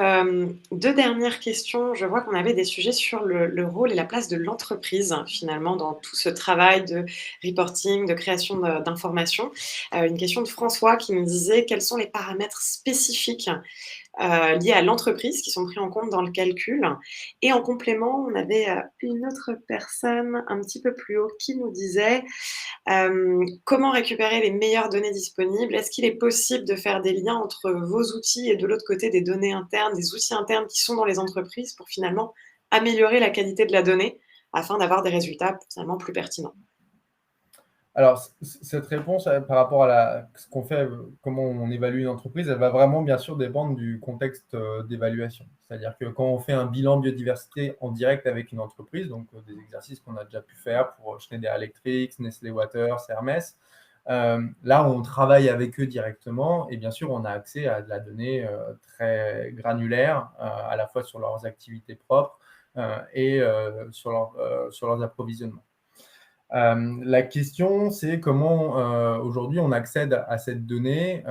2 dernières questions. Je vois qu'on avait des sujets sur le rôle et la place de l'entreprise, finalement, dans tout ce travail de reporting, de création d'informations. Une question de François qui nous disait: quels sont les paramètres spécifiques liés à l'entreprise qui sont pris en compte dans le calcul? Et en complément, on avait une autre personne un petit peu plus haut qui nous disait: comment récupérer les meilleures données disponibles? Est-ce qu'il est possible de faire des liens entre vos outils et de l'autre côté des données internes, des outils internes qui sont dans les entreprises pour finalement améliorer la qualité de la donnée afin d'avoir des résultats finalement plus pertinents? Alors, cette réponse par rapport à ce qu'on fait, comment on évalue une entreprise, elle va vraiment bien sûr dépendre du contexte d'évaluation. C'est-à-dire que quand on fait un bilan biodiversité en direct avec une entreprise, donc des exercices qu'on a déjà pu faire pour Schneider Electric, Nestlé Waters, Hermès, là on travaille avec eux directement et bien sûr on a accès à de la donnée très granulaire, à la fois sur leurs activités propres et sur leurs approvisionnements. La question, c'est comment aujourd'hui on accède à cette donnée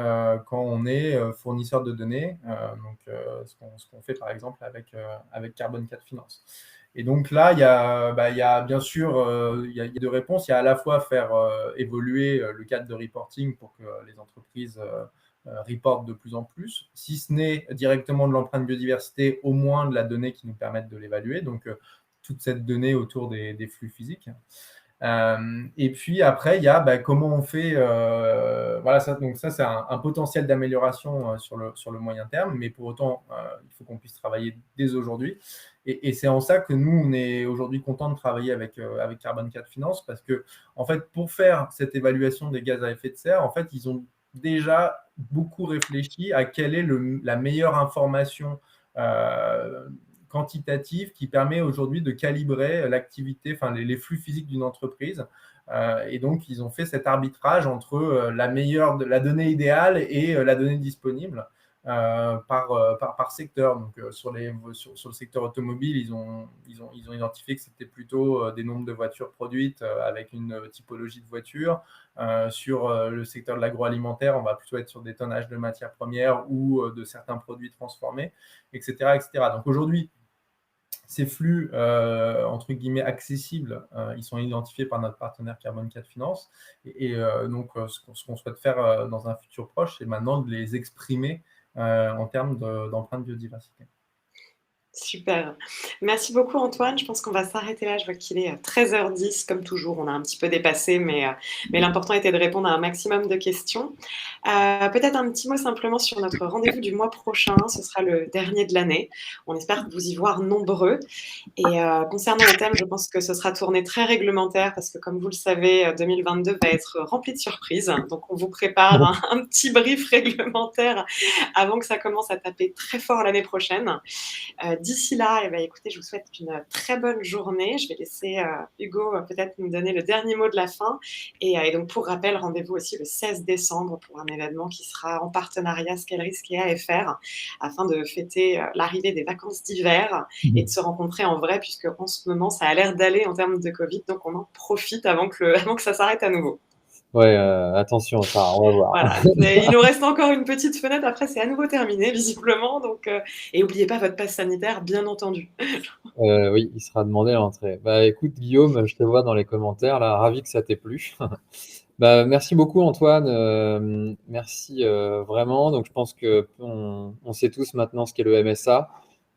quand on est fournisseur de données, donc ce qu'on fait par exemple avec Carbon 4 Finance. Et donc là, il y a bien sûr il y a 2 réponses. Il y a à la fois faire évoluer le cadre de reporting pour que les entreprises reportent de plus en plus, si ce n'est directement de l'empreinte biodiversité, au moins de la donnée qui nous permette de l'évaluer, donc toute cette donnée autour des flux physiques. Et puis après, il y a comment on fait. Voilà, donc ça c'est un potentiel d'amélioration sur le moyen terme, mais pour autant, il faut qu'on puisse travailler dès aujourd'hui. Et c'est en ça que nous, on est aujourd'hui content de travailler avec Carbon 4 Finance, parce que en fait, pour faire cette évaluation des gaz à effet de serre, en fait, ils ont déjà beaucoup réfléchi à quelle est la meilleure information quantitative qui permet aujourd'hui de calibrer l'activité, enfin les flux physiques d'une entreprise. Et donc, ils ont fait cet arbitrage entre la donnée idéale et la donnée disponible par secteur. Donc, sur le secteur automobile, ils ont identifié que c'était plutôt des nombres de voitures produites avec une typologie de voiture. Sur le secteur de l'agroalimentaire, on va plutôt être sur des tonnages de matières premières ou de certains produits transformés, etc. etc. Donc aujourd'hui, ces flux, entre guillemets, accessibles, ils sont identifiés par notre partenaire Carbon 4 Finance. Et donc, ce qu'on souhaite faire dans un futur proche, c'est maintenant de les exprimer en termes d'empreinte biodiversité. Super. Merci beaucoup Antoine. Je pense qu'on va s'arrêter là. Je vois qu'il est 13h10. Comme toujours, on a un petit peu dépassé, mais l'important était de répondre à un maximum de questions. Peut-être un petit mot simplement sur notre rendez-vous du mois prochain. Ce sera le dernier de l'année. On espère vous y voir nombreux. Et concernant le thème, je pense que ce sera tourné très réglementaire parce que, comme vous le savez, 2022 va être rempli de surprises. Donc, on vous prépare un petit brief réglementaire avant que ça commence à taper très fort l'année prochaine. D'ici là, écoutez, je vous souhaite une très bonne journée. Je vais laisser Hugo peut-être nous donner le dernier mot de la fin. Et donc, pour rappel, rendez-vous aussi le 16 décembre pour un événement qui sera en partenariat Scalerisque et AFR afin de fêter l'arrivée des vacances d'hiver et de se rencontrer en vrai, puisque en ce moment, ça a l'air d'aller en termes de Covid. Donc, on en profite avant que ça s'arrête à nouveau. Ouais, attention, Sarah, on va voir. Voilà. Il nous reste encore une petite fenêtre. Après, c'est à nouveau terminé, visiblement. Donc, et n'oubliez pas votre passe sanitaire, bien entendu. Oui, il sera demandé à l'entrée. Bah, écoute, Guillaume, je te vois dans les commentaires, là, ravi que ça t'ait plu. Bah, merci beaucoup, Antoine. Merci vraiment. Donc, je pense qu'on sait tous maintenant ce qu'est le MSA,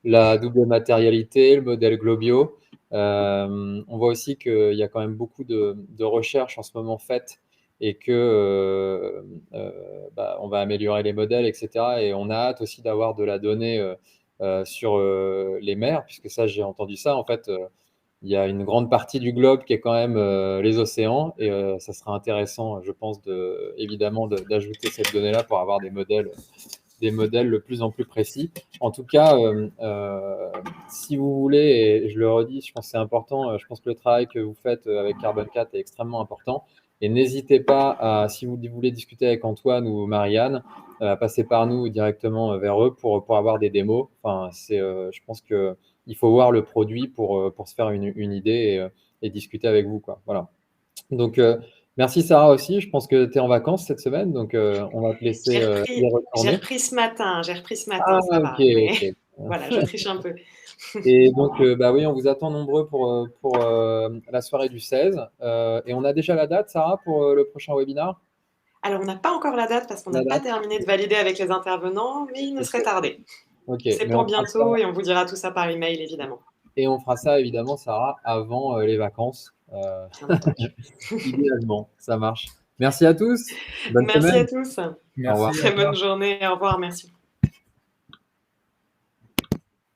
la double matérialité, le modèle Globio. On voit aussi qu'il y a quand même beaucoup de recherches en ce moment faites et que on va améliorer les modèles, etc. Et on a hâte aussi d'avoir de la donnée sur les mers, puisque ça, j'ai entendu ça. En fait, il y a une grande partie du globe qui est quand même les océans, et ça sera intéressant, je pense, évidemment, d'ajouter cette donnée-là pour avoir des modèles de plus en plus précis. En tout cas, si vous voulez, et je le redis, je pense que c'est important, je pense que le travail que vous faites avec Carbon 4 est extrêmement important. Et n'hésitez pas, si vous voulez discuter avec Antoine ou Marianne, à passer par nous directement vers eux pour avoir des démos. Enfin, je pense qu'il faut voir le produit pour se faire une idée et discuter avec vous, quoi. Voilà. Donc, merci Sarah aussi. Je pense que tu es en vacances cette semaine, donc on va te laisser y J'ai retourner. repris ce matin, Ah, ça ok, va. Mais ok. voilà, je triche un peu. Et donc, bah oui, on vous attend nombreux pour la soirée du 16. Et on a déjà la date, Sarah, pour le prochain webinar? Alors, on n'a pas encore la date parce qu'on n'a La pas date? terminé de valider avec les intervenants, mais il ne Ok, serait tardé. ok. C'est Mais pour on fera ça, bientôt et on vous dira tout ça par email, évidemment. et on fera ça évidemment, Sarah, avant les vacances. Bien entendu. Idéalement, ça marche. Merci à tous. Bonne Merci à semaine. tous. Au revoir. Merci, au Très bonne revoir. journée. Au revoir. Merci.